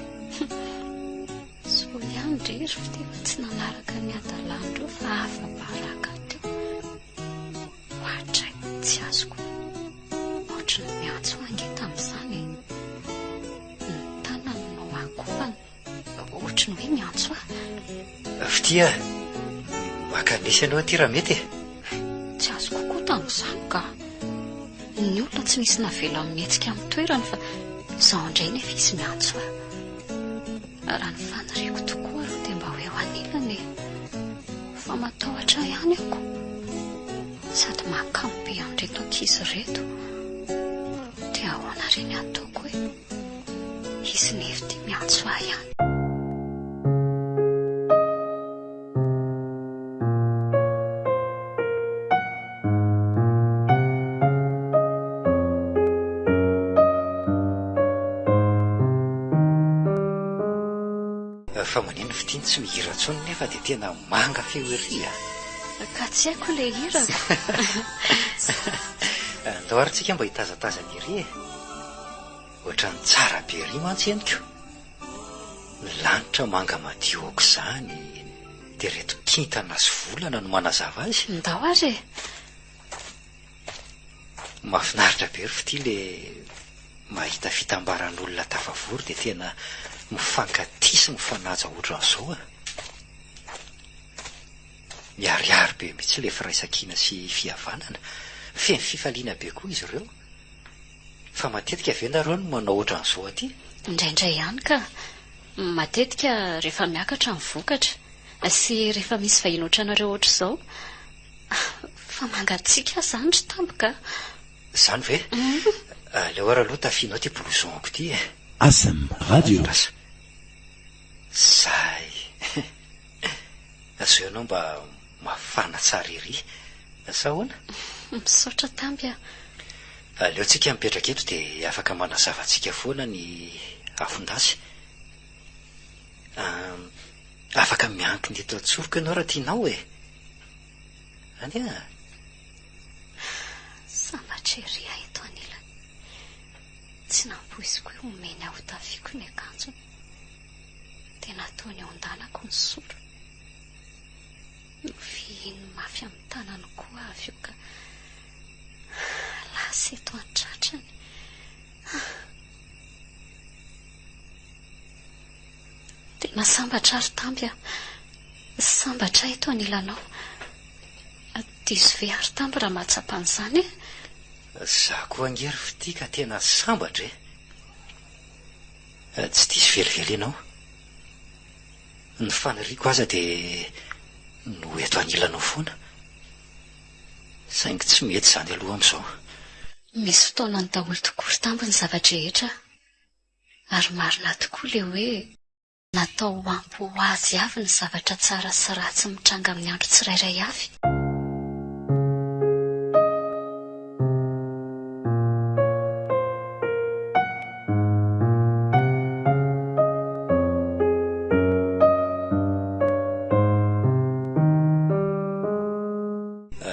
so ihany drery fitefa tsy nanaraka ny adalany reo fa afa-baraka teo hoatray tsy azoko ohatry ny miantso ange tamin'izany ny tanany no akofany ohatry ny hoe miantso fitia maka nisy ianao aty raha mety tsy azo kokoa tamin'izany ka ny olona tsy misy navela mihetsika amin'ny toerany fa izao indray nefa izy miantso raha ny faniriako tokoa aloha dia mba hoe ho anilany fa matahotra ihany ako sady mahakamo be amin'reto ankizy reto dia ahoana reny ataoko hoe izy nefa tia miantso ahy ihany fa maneno fitiany tsy mihira ntsony nefa dia tena manga feo ery ka tsy haiko le hirako andao arytsika mba hitazatazana ery ohatrany tsara be ry mantsy eniko ny lanitra manga madio aoko izany dia reto kintana sy volana no manazava azy ndao ary mahafinaritra be ry fity le mahita fitambaran'olona tafavory dia tena mifankatisy mifanaja ohatran'izao miariary be mihitsy le firaisan-kina sy fihavanana feny fifaliana be koa izy ireo fa matetika ve nareo no manao ohatran'izao aty indraindray ihany ka matetika rehefa miakatra mivokatra sy rehefa misy vahiny ohatranareo ohatra izao fa mangatsika zany ry tampoka izany ve leo ara aloha tafianao ty blousonko ty ASM radio zay azao ianao mba mafana tsara ery sa hoana misaotra tamby aleo tsika mipetraka eto dia afaka manazavatsika foana ny afondasy afaka miankiny eto atsofoka ianao raha tianao any sambatra ery ahy eto anilany tsy nampoiziko hoe omeny aho tafiako ny akanjony dia nataony ao an-dalako ny soro novihiny mafy amin'ny tanany koa avy io ka lasa eto an-tratrany dia nasambatra ary tamby Sambatra eto anilanao. Diso ve ary tambo raha matsapan'izany e? Za koa angery fity ka tena sambatra e. Tsy diso velively ianao. Ny faniriako aza dia no eto anilanao foana. Saingy tsy mety izany aloha amin'izao. Misy fotoana ny daholo tokory tambo ny zavatra rehetra. Ary marina tokoa ilay hoe natao ho azy avy ny zavatra tsara sy ratsy mitranga amin'ny andro tsirairay avy.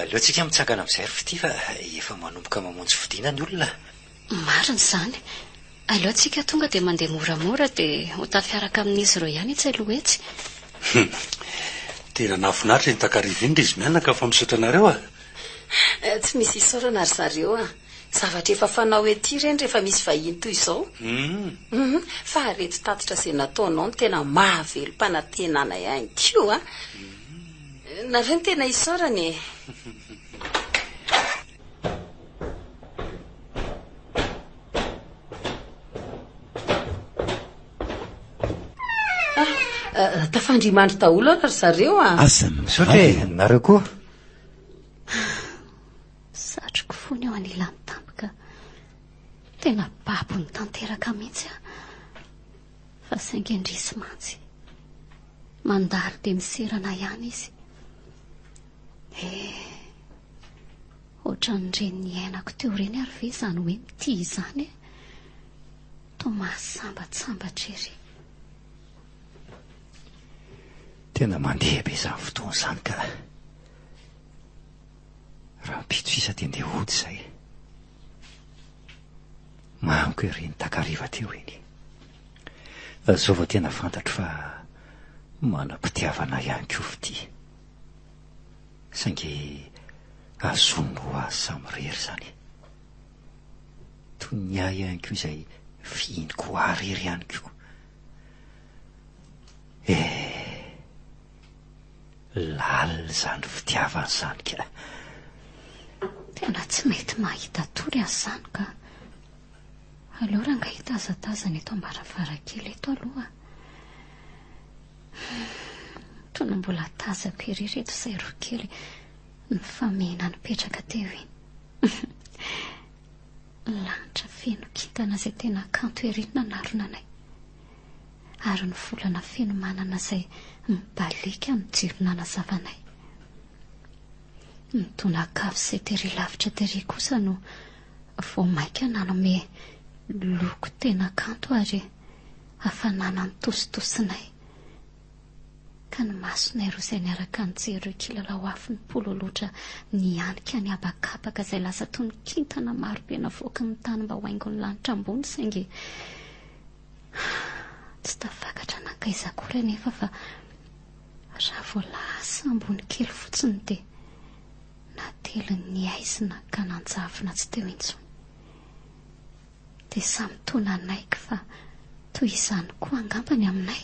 Aleotsika mitsangana amin'izay ry fity fa efa manomboka mamonjy fidina ny olona. Marina izany. Aleotsika tonga dia mandeha moramora dia ho tafiaraka amin'izy ireo ihany tsy aloha etsy. Tena nahafinaritra ny takariva iny izy mianaka fa misaotra anareo a. Tsy misy isaorana ary zareo a. Zavatra efa fanao ety ireny rehefa misy vahiny toy izao. Fa reto tatitra izay nataonao no tena mahavelo-panantenana ihany koa a. Nareo ny tena isaorana e. Tafandrimandry daholo ary zareo a. Misaotra e, nareo koa. Satroko foana eo anilan'ny tampoka. Tena babony tanteraka mihitsy a. Fa saingy indrisy mantsy. Mandalo dia miserana ihany izy. Ohatran'ireny ny ainako teo ireny ary ve izany hoe mity izany e. Toa mahasambatsambatra ery. Tena mandeha be izany fotoana izany ka raha mpitso isa dia ndeha hody izay. Manko ery ny takariva teo eny. Zao vao tena fantatro fa manam-pitiavana ihany koa fity. Saingy azony ho azy samy rery izany. Toy ny ahy ihany koa izay fihiniko arery ihany koa. Lalina izany fitiavana izany ka. Tena tsy mety mahita tory azy izany ka. Aleo raha ngahita azatazana eto am-baravarakely eto aloha. Tona mbola tazako ery reto izay roa kely ny famena nipetraka teo iny. Lanitra feno kintana izay tena kanto ery nanarona anay. Ary ny volana feno manana izay mibalika ny jirona nazavanay. Ny tonakafo izay tery lavitra tery kosa no vao maika nanome loko tena kanto ary hafanana ny tositosinay. Ka ny masonay roa izay niaraka nijery ireo kilalao afo ny pololoatra nianika ny abakabaka izay lasa toy ny kintana maro be navoaka ny tany mba ho haingo ny lanitra ambony saingy tsy tafakatra nankaiza akory anefa fa raha vao lasa ambony kely fotsiny dia nately ny aizina ka nanjavona tsy teo intsony. Dia samy tona naika fa toy izany koa angambany aminay.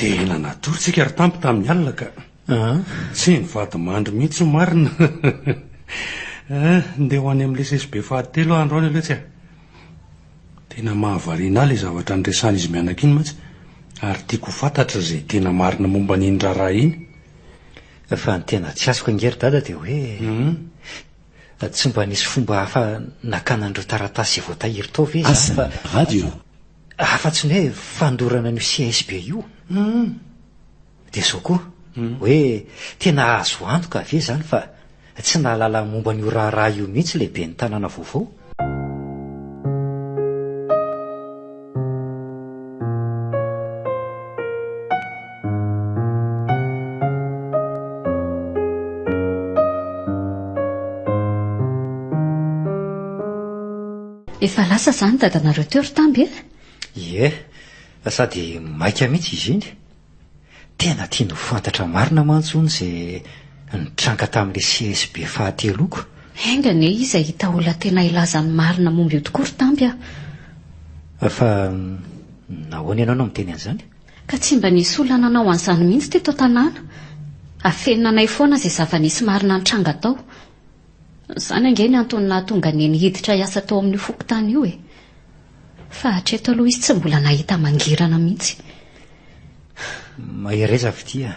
Dia nanatorytsika ary tampo tamin'ny alina ka tsy nivady mandry mihitsy marina. Ndeha ho any amin'ilay sesibe fahatelo andro any aloha tsy a. Tena mahavariana ilay zavatra niresana izy mianaka iny mantsy. Ary tiako fantatra izay tena marina momba n'iny raharaha iny. Fa ny tena tsy azoko angery dada dia hoe tsy mba nisy fomba hafa nakanan'ireo taratasy voatahiry tao ve izany fa radio afa-tsy ny hoe fandorana n'io CSB io. Dia izao koa hoe tena azo antoka ve izany fa tsy nahalala momba n'io raharaha io mihitsy lehibe ny tanàna vaovao. Efa lasa izany dadanareo teo ry tamby e? Ie, sady maika mihitsy izy iny. tena tia ny fantatra marina mantsony izay nitranga tamin'ilay CSB fahateloko. Engane izay hita olona tena ilazany marina momba io tokoa ry Tamby Fa nahoana ianao no miteny an'izany? ka tsy mba nisy olona nanao an'izany mihitsy teto an-tanàna. Afeninanay foana izay zava-nisy marina nitranga tao. Izany ange ny antony nahatonga ny nihiditra hiasa tao amin'io fokotany io e. Fa hatreto aloha izy tsy mbola nahita mangirana mihitsy. Mahereza fitia.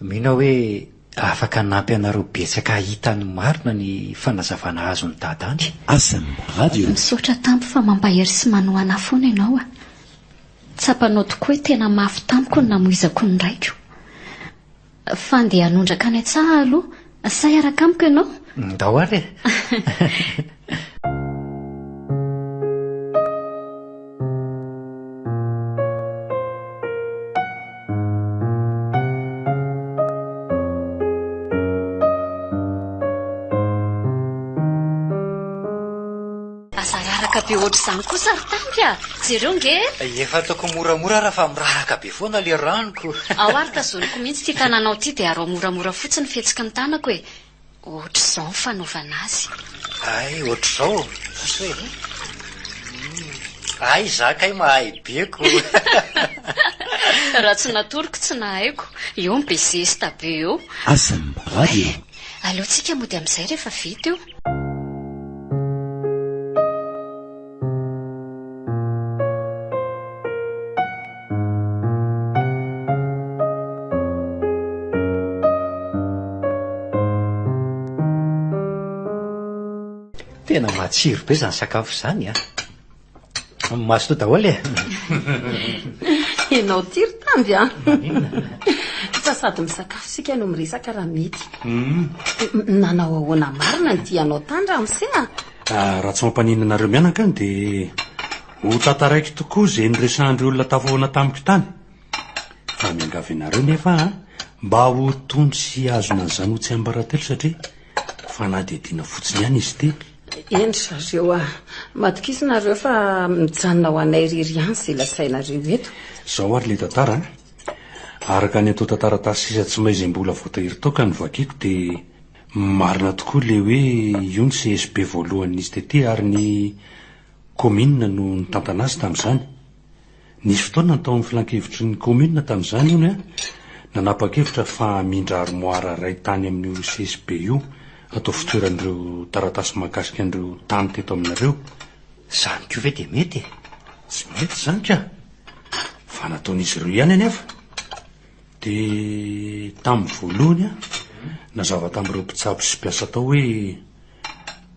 Mino hoe afaka nampy anareo betsaka hahita ny marina ny fanazavana azon'ny dadany. ASM Radio. Misaotra tampo fa mampahery sy manohana foana ianao Tsapanao tokoa hoe tena mafy tamiko ny namoizako ny raiko. Fa andeha hanondraka any an-tsaha aloha, sa hiaraka amiko ianao? Ndao ary e. Be ohatr'izany kosa ry Tamby jereo nge Efa ataoko moramora raha fa miraraka be foana le ranoko. ao ary tazoniko mihitsy ty tanànao ty dia arao moramora fotsiny fihetsiky ny tanako e. Ohatr'izao ny fanaovana azy. Ay, ohatr'izao. Ay, zakay mahay beko. Raha tsy natoriko tsy nahaiko. Eo ny bezesta be eo. ASM Radio. Aleotsika mody amin'izay rehefa vita io. Tena matsiro be zany sakafo izany maso to daholo e. Ianao ty ry Tamby fa sady misakafo sika no miresaka raha mety. Nanao ahoana marina ny tianao tandramse raha tsy mampaninanareo mianaka any dia ho tantaraiky tokoa izay niresahandry olona tafoana tamiko tany. Fa miangavinareo nefa mba ho tondry sy azona an'izany ho tsy ambaratelo satria fa nadedina fotsiny ihany izy ty. Eny zareo matokisinareo fa mijanona ho anay riry ihany izay lasainareo eto. Zao ary le tantara araka ny atao tantara-tasy sisa tsy mahay izay mbola voatahiry tao ka novakiako dia marina tokoa le hoe io ny CSB voalohan'izy tety ary ny komina no nitantana azy tamin'izany. Nisy fotoana natao amin'ny filan-kevitry ny komina tamin'izany io nanapa-kevitra fa mindra armoara ray tany amin'io CSB io atao fitoeran'ireo taratasy mahakasika an'ireo tany teto aminareo. Zany koa ve dia mety? Tsy mety zany ka. Fa nataon'izy ireo ihany anefa. Dia tamin'ny voalohany nazava tamin'ireo mpitsabo sy mpiasa tao hoe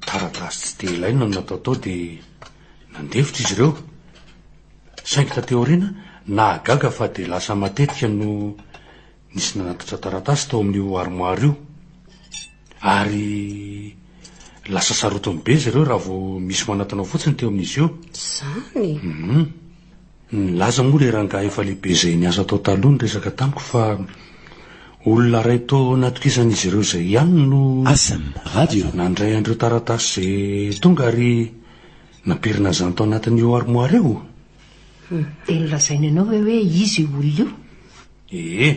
taratasy tsy dia ilaina no natao tao dia nandefitra izy ireo. Saingy tateoriana nahagaga fa dia lasa matetika no nisy nanatitra taratasy tao amin'io armoara io. Ary lasa sarotony be izy ireo raha vao misy manatanao fotsiny teo amin'izy io. Zany? Nilaza moa le rangahy efa lehibe izay niasa tao taloha ny resaka tamiko fa olona ray tao natokizan'izy ireo izay ihany no ASM Radio. nandray andreo taratasy izay tonga ary nampirina zany tao anatin'io armoara io. Dia nolazaina ianao hoe izy olona io?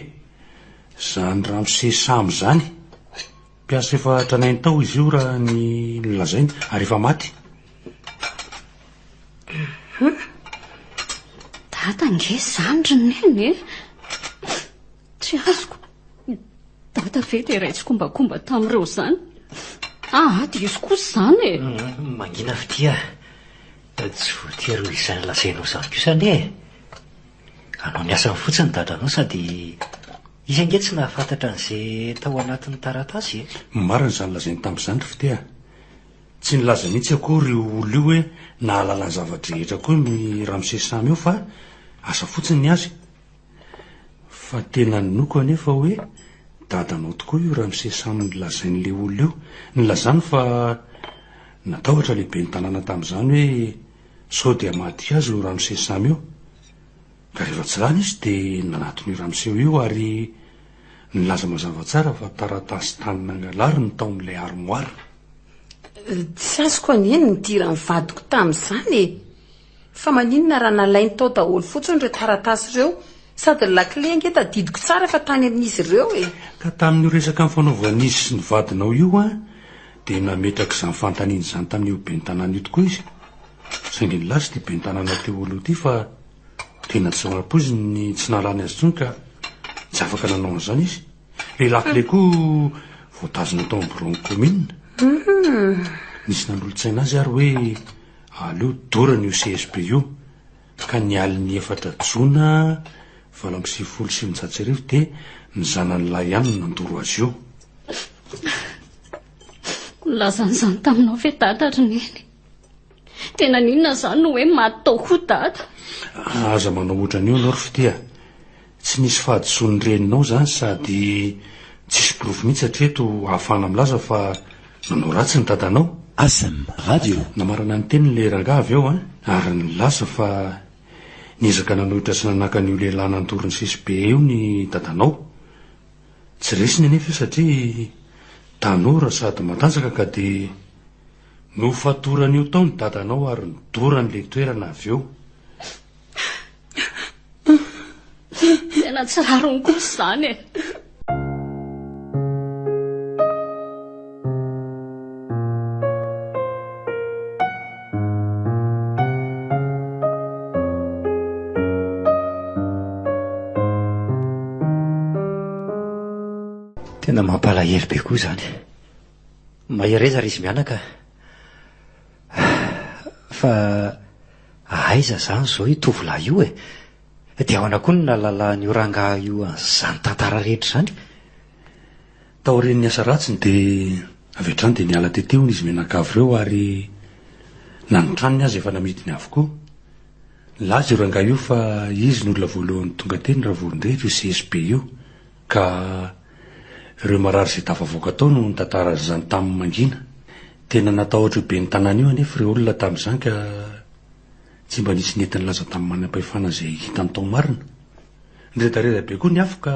Zany Ramse Sam zany. Mpiasa efa tranainy tao izy io raha ny lazainy ary efa maty. Dada nge zany ry neny tsy azoko. Dada ve dia raitsy kombakomba tamin'ireo zany? Dia izy kosa zany Mangina fitia. Tsy voatery izany lazainao izany kosa anie. Anao niasa fotsiny dadranao sady izy ange tsy nahafantatra an'izay tao anatin'ny taratasy. Marina izany lazainy tamin'izany ry fitia. Tsy nilaza mihitsy akory io olona io hoe nahalala ny zavatra rehetra koa ny Ramse Sam io fa asa fotsiny ny azy. Fa tena nonoko anefa hoe dadanao tokoa io Ramse Sam nilazain'ilay olona io. Nilazany fa natahotra lehibe ny tanàna tamin'izany hoe sao dia maty azy io Ramse Sam io. Ka rehefa tsy rany izy dia nanatony Ramse io ary nilaza mazava tsara fa taratasy tany nangalary ny tao amin'ilay armoara. Tsy azoko aneny nidira ny vadiko tamin'izany fa maninona raha nalainy tao daholo fotsiny ireo taratasy ireo sady lakile nge tadidiko tsara fa tany amin'izy ireo e. ka tamin'io resaka nyfanaovan'izy sy ny vadinao io a dia nametraka izany fantaniany izany tamin'io ben'ny tanàna io tokoa izy saingy ny lasy ty ben'ny tanàna teo aloha ty fa tena tsy marampoziny tsy nalany azy tsony ka tsy afaka nanao an'izany izy le lakile koa voatazona tao am'brongo commune nisy nanolo-tsaina azy ary hoe aleo dorana io CSP io ka nialy ny 4 jona 2024 dia ny zanan'ilay ihany no nandoro azy io. Lazan'izany taminao ve dadatry neny? Tena ninona zany no hoe matao ho dada? Aza manao ohatran'io anao ry fitia. Tsy nisy fahadisoan'ny reninao zany sady tsisy porofo mihitsy hatreto ahafana milaza fa nanao ratsy ny dadanao. Asam Radio. Namarana ny tenin'le rangaha avy eo ary nilaza fa niezaka nanohitra sy nanaka n'io lehilahy nandoro ny CSP io ny dadanao. Tsy resiny anefa satria tanora sady matanjaka ka dia nofatorany io tao ny dadanao ary nidorany le toerana avy eo. Tena tsy rarony kosa izany e. Tena mampalahelo be koa zany. Mahereza ry izy mianaka fa aiza zany zao io tovolahy io e. Dia ahoana koa ny nahalalahanyio rangaha io an'izany tantara rehetra zany. Taorin'ny asa ratsiny dia avy hatrany dia niala teteo izy mianakavy ireo ary nanotranony azy efa namidiny avokoa. Laza io rangaha io fa izy ny olona voalohany tonga teny raha volondrehitra io CSP io ka ireo marary izay tafavoaka tao no nitantara azy izany tamin'ny mangina. Tena natahotra be ny tanàna io anefa ireo olona tamin'izany ka tsy mba nisy nentiny laza tamin'ny manam-pahefana izay hitany tao marina. Niredareda be koa ny afo ka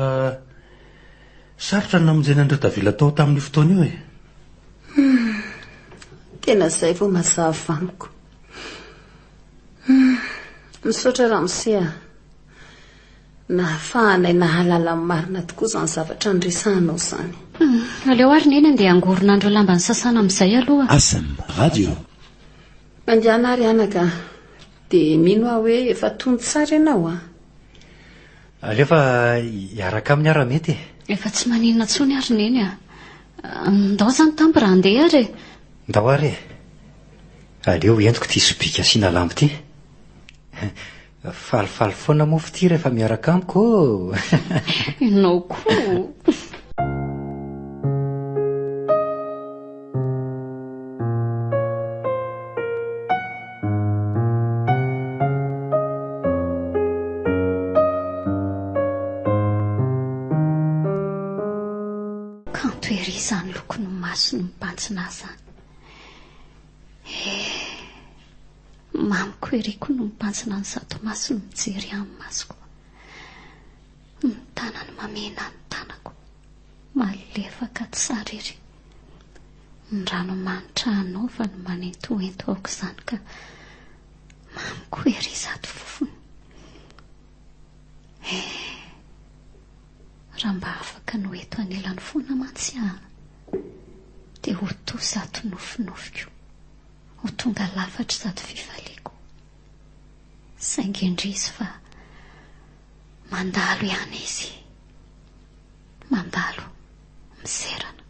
sarotra ny namonjena ny retavila tao tamin'ny fotoana io e. Tena izay vao mazava amiko. Misaotra Ramsia. Nahafahanay nahalala marina tokoa izany zavatra nresahanao izany. Aleo ary neny andeha angoronandro lamba ny sasana amin'izay aloha. Asam Radio. Mandiana ary anaka. Dia mino aho hoe efa tony tsara ianao a. Aleo fa hiaraka amin'ny ara-mety. Efa tsy maninona tsony ary neny a. Ndao zany tampy raha andeha ary. Ndao ary e. Aleo entiko ty sobika asiana lambo ty. Falifaly foana mofo ty rehefa miaraka amiko. Ianao koa. Kanto ery izany lokony maso no mipantsina zany. Mamiko ery koa no mipantsina ny zato maso no mijery amin'ny masoko. Ny tanany mamena ny tanako malefaka tsara ery. Ny ranomanitra anao fa no manentoento aoka izany ka mamiko ery zato fofony. Raha mba afaka no eto anilany foana mantsy dia ho toa zato nofinofiko. Ho tonga lafatra zato fifaliako. Saingy indrisy fa mandalo ihany izy. Mandalo miserana.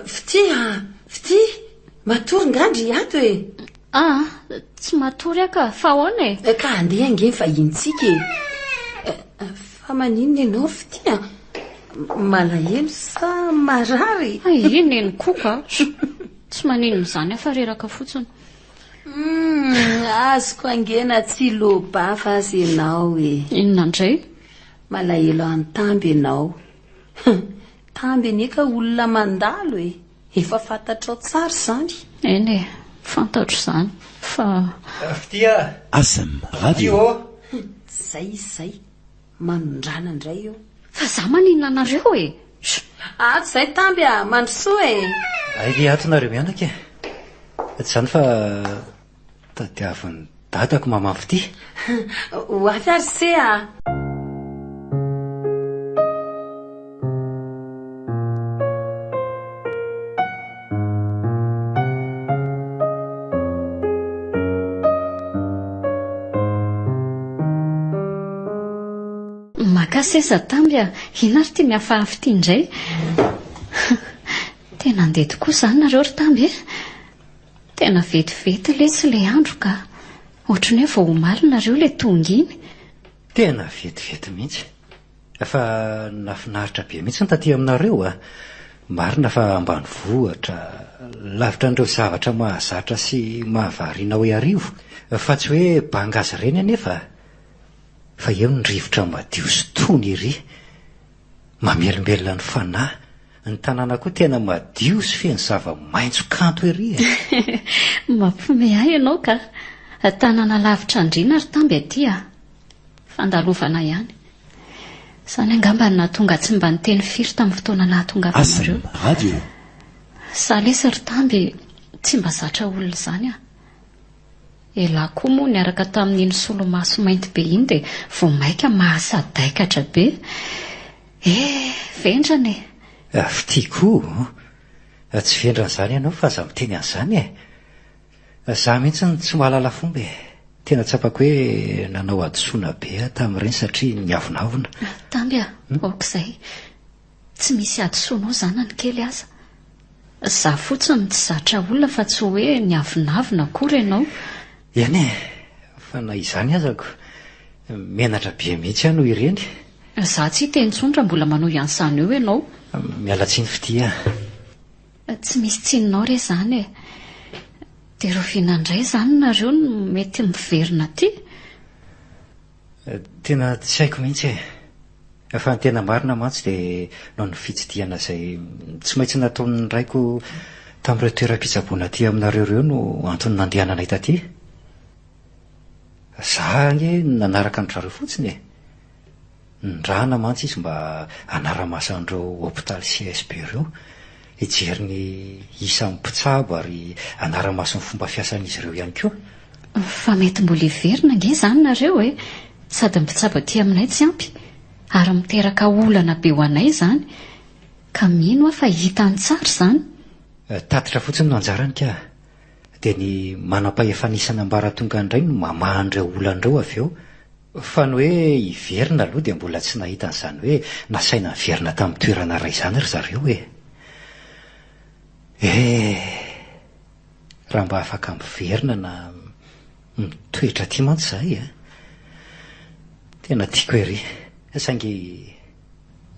Fity, matory ngandry ato e. Tsy matory aka, fa ahoana e? Ka andeha ange fa intsika e. Fa maninona ianao Fity malahelo sa marary? Iny eny koka. Tsy maninona izany afa reraka fotsiny. Azoko angena tsy loba fa azy ianao e. Inona indray? Malahelo an-tamby ianao. Tamby nika olona mandalo e. Efa fantatrao tsara izany. Eny e, fantatro izany. Fa Fitia. Asam Radio. Zay. Manondrana indray io. fa za maninona anareo e. Tsy izay tamby mandrosoa e. Ay le ato nareo mianaka e. Tsy zany fa tadiavin'ny dadako mamafy ty. Ho avy ary se a. Makaseza tamby a, inary ty miafahafy ty indray. Tena andeha tokoa izany nareo ry tamby e. Tena vetivety le tsy le andro ka ohatrany hoe vao omaly nareo le tonga iny. Tena vetivety mihitsy. Fa nafinaritra be mihitsy ny taty aminareo a. Marina fa ambanivohitra, lavitra an'ireo zavatra mahazatra sy mahavariana hoe arivo, fa tsy hoe bangazy ireny anefa. Fa eo ny rivotra madio sy tony iry, mamelombelona ny fanahy. Ny tanàna koa tena madio sy feno zava-maitso kanto ery. Mampiomehy ahy ianao ka. Tanàna lavitra andrina ry tamby aty a. Fandalovana ihany. Izany angamba nahatonga tsy mba niteny firy tamin'ny fotoana nahatonga aminareo. Asam radio. Salesa ry tamby, tsy mba zatra olona izany a. Ela koa moa niaraka tamin'iny solomaso mainty be iny dia vao maika mahasadaikatra be. Vendrana e. Fitiako, tsy vendrana izany ianao fa aza miteny an'izany e. Za mihitsy tsy mahalala fomba e. Tena tsapako hoe nanao adosoana be tamin'ireny satria niavonavona. Tamby a, aok'izay. Tsy misy adosoanao zanany kely aza. Za fotsiny tsy zatra olona fa tsy hoe niavonavona akory ianao. Eny e, fa na izany azako, menatra be mihitsy aho noho ireny. Za tsy teny tsondra mbola manao ian'izany eo ianao. Miala tsiny fitia. Tsy misy tsinonao re izany e. Dia ireo fihinandray izany nareo no mety miverina ty. Tena tsy haiko mihitsy e. Fa ny tena marina mantsy dia noho ny fitsidiana izay tsy maintsy nataon'ny raiko tamin'ireo toeram-pitsaboana aty aminareo ireo no antony nandehananay taty. Za nge nanaraka ny zareo fotsiny e. Ndrahana mantsy izy mba anara-maso an'ireo hôpitaly CSB ireo, hijery ny isa mpitsabo ary anara-maso ny fomba fiasan'izy ireo ihany koa. Fa mety mbola hiverina nge izany nareo e. Sady mpitsabo aty aminay tsy ampy ary miteraka olana be ho anay izany. Ka mino aho fa hitany tsara izany. Tatitra fotsiny no anjarany ka. Dia ny manam-pahefanisana ambaratonga indray no mamahan'ireo olan'ireo avy eo. Fa ny hoe hiverina aloha dia mbola tsy nahita an'izany hoe nasaina niverina tamin'ny toerana iray izany ry zareo e. Raha mba afaka miverina na mitoetra aty mantsy zahay e. Tena tiako ery. Saingy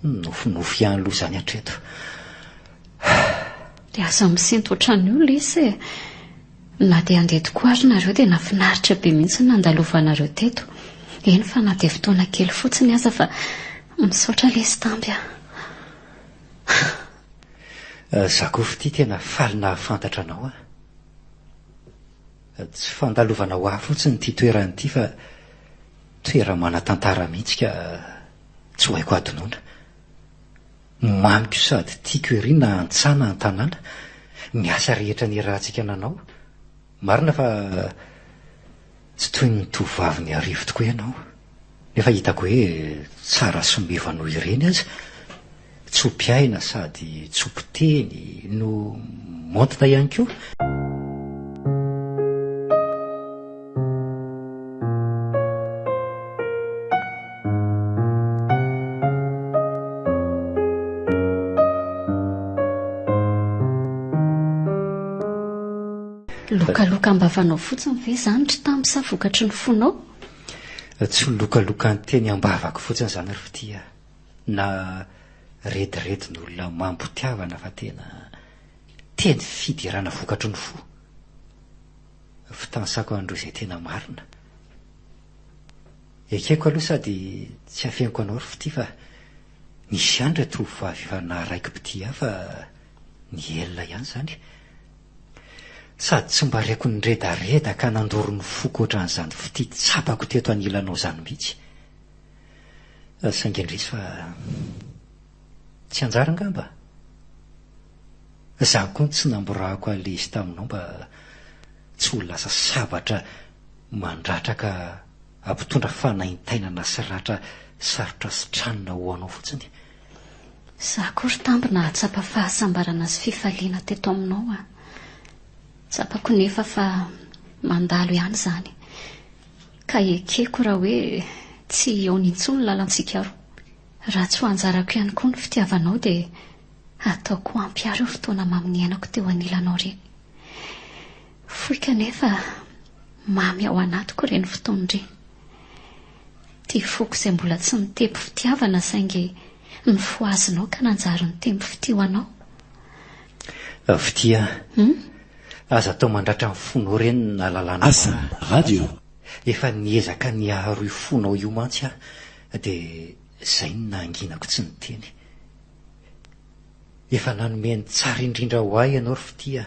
nofinofy ihany aloha izany hatreto. Dia aza misinto ohatran'io lesy e. Na dia andeha tokoa ary nareo dia nafinaritra be mihitsy nandalovanareo teto. Eny fa na dia fotoana kely fotsiny aza fa misaotra lesy tamby a. Zakofy ity tena faly nahafantatra anao a. Tsy fandalovana ho ahy fotsiny ity toerana ity fa toera manan-tantara mihitsy ka tsy ho haiko adinoana. Mamiko sady tiako ery na antsana ny tanàna, ny asa rehetra ny rahantsika nanao. Marina fa tsy toy ny tovavy ny arivo tokoa ianao. Nefa hitako hoe tsara someva noho ireny aza. Tsopiaina sady tsopiteny no montina ihany koa. Lokaloka ambavanao fotsiny ve izany try tamin'ny sa vokatry ny fonao? Tsy lokaloka ny teny ambavako fotsiny izany ry fitia. Na redirety n'olona mampotiavana fa tena teny fidirana vokatry ny fo. Fitansako andreo izay tena marina. Ekeko aloha sady tsy afeniko anao ry fitia fa nisy ihany reto tovovavy efa naharaiki pitia fa ny elona ihany izany. Sady tsy mba reko ny redareda ka nandoro ny foko ohatran'izany fitia tsapako teto anilanao izany mihitsy. Saingy indrisy fa tsy anjara angamba. Za koa tsy namborahako an'ilay izy taminao mba tsy ho lasa sabatra mandratra ka ampitondra fanaintainana sy ratra sarotra sy tranona ho anao fotsiny. Za kory tambina hatsapa fahasambarana sy fifaliana teto aminao a. Tsapako nefa fa mandalo ihany zany. Ka ekeko raha hoe tsy eo nintsony lalantsika roa. Raha tsy ho anjarako ihany koa ny fitiavanao dia ataoko ampiaro eo fotoana maminy ainako teo anilanao reny. Foy kanefa mamy ao anatiko ireny fotoana ireny. Tia foko izay mbola tsy nitempo fitiavana saingy ny foazinao ka nanjary ny tempo fitio anao. Fitia, aza atao mandratra ny fonao ireny na lalàna. Asam Radio. Efa niezaka ny aharo io fonao io mantsy dia izay ny nanginako tsy niteny. Efa nanomeny tsara indrindra ho ahy ianao ry Fitia.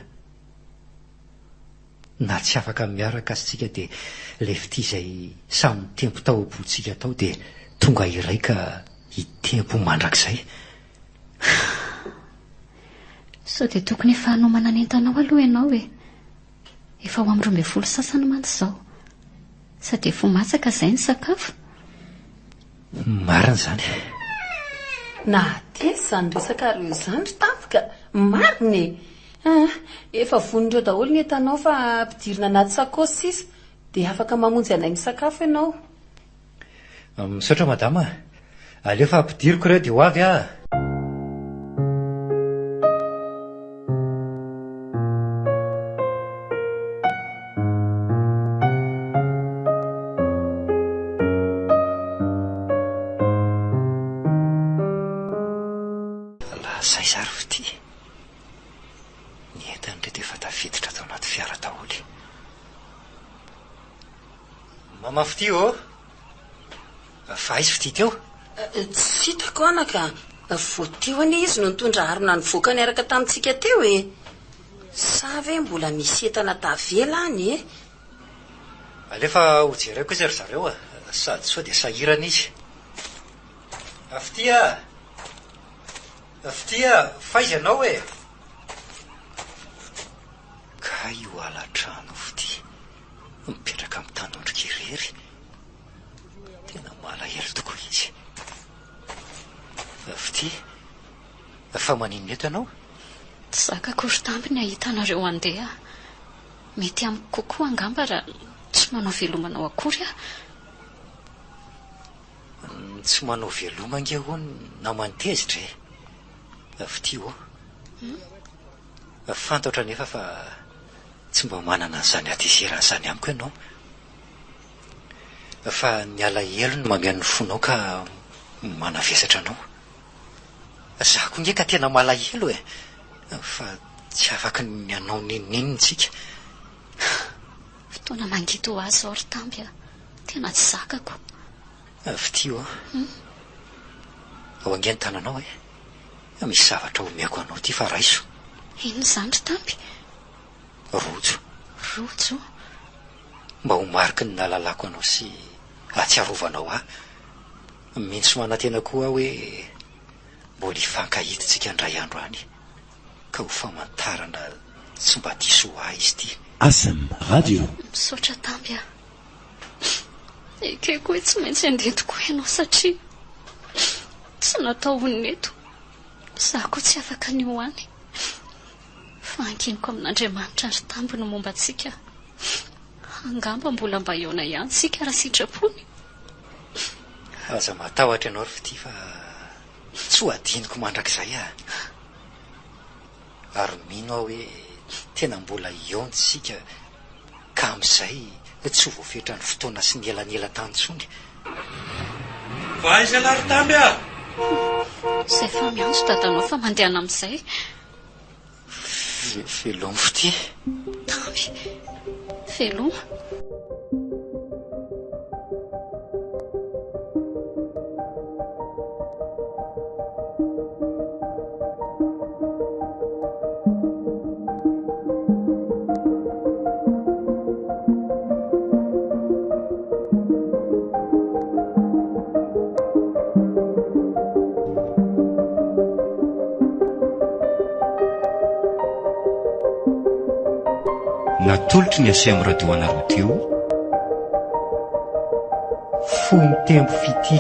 Na tsy afaka miaraka asitsika dia ilay Fitia izay samy tempo taobotsika tao dia tonga iray ka hitempo mandrakizay. So dia tokony efa hanao mananentanao aloha ianao e. Efa ho amin'ny 12 sasany mantsy izao. Sady efa masaka izay ny sakafo. Marina izany. Na teza ny resaka ro izany ry Tampoka. Marina efa vonindreo daholo ny entanao fa ampidirina anaty sakosy sisa dia afaka mamonjy anay misakafo ianao. Misaotra madama. Aleo fa ampidiriko ireo dia ho avy a. Zay zary Fitia. Ny entany reto efa tafiditra tao anaty fiara daholo. Mama Fitia ô. Fa aiza Fitia teo? Tsy hitako anaka. Voateo anie izy no nitondra harona ny voaka niaraka tamintsika teo e. Sa ve mbola misy entana tavela any e? Alefa ho jereko izy ry zareo sady sao dia sahirana izy. Fitia! Fitia, faiza ianao e? Ka io alatrano Fitia. Mipetraka amin'ny tanondrika irery. Tena malahelo tokoa izy. Fitia, fa maninona eto ianao? Tsy zakako ry Tampo ny ahitanareo andeha. Mety amiko kokoa angamba raha tsy manao velomanao akory aho. Tsy manao veloma nge hono na mantezitra e. Fitia ô. Fantatra nefa fa tsy mba manana an'izany adesera an'izany amiko ianao. Fa ny alahelo no mameno ny fonao ka manavesatra anao. Za koa nge ka tena malahelo e. Fa tsy afaka ny anao nininitsika. Fotoana mangito ho azy ao ry Tampo a. Tena tsy zakako. Fitia ô. Ao ange ny tananao e. Misy zavatra omeko anao ty fa raiso. Inona izany ry Tampo? Rojo. Rojo? Mba ho mariky ny nahalalako anao sy atsiarovanao aho. Mihitsy manantena koa hoe mbola hifankahititsika indray andro any. Ka ho famantarana tsy mba diso ho ahy izy ty. Asam Radio. Misaotra Tampo a. Ekeko hoe tsy maintsy andeha tokoa ianao satria tsy natao honeto. Za koa tsy afaka ny hoany. Fa ankiniko amin'Andriamanitra ry Tampo no momba antsika. Angamba mbola mba eona ihany sika raha sitrapony. Aza matahotra ianao ry Fitia fa tsy ho adiniko mandrakizay aho. Ary mino aho hoe tena mbola eo ntsika ka amin'izay tsy ho voafetra ny fotoana sy ny elanela tany intsony. Fa aiza lary Tampo a? Izay fa miantso dadanao fa mandehana amin'izay. Veloma Fitia. Tampo, veloma. Natolotry ny asemo radio anareo teo fohy ny tempo fity.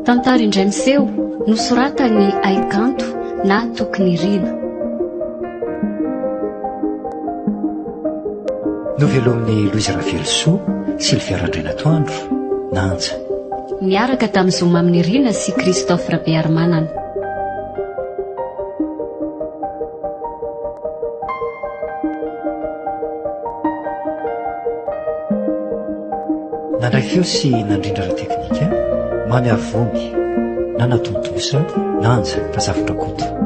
Tantara indray miseho nosoratany Aikanto na tokony rina. Novelo amin'ny Louise Ravelsoa sy Sylvia Randrainatoandro, Nanja. Miaraka tamin'ny Zoma amin'ny Rina sy Christophe Rabearmanana. Nandray feo sy nandrindra ra teknika, mamy avomy, na natontosa, Nanja Razafitra Koto.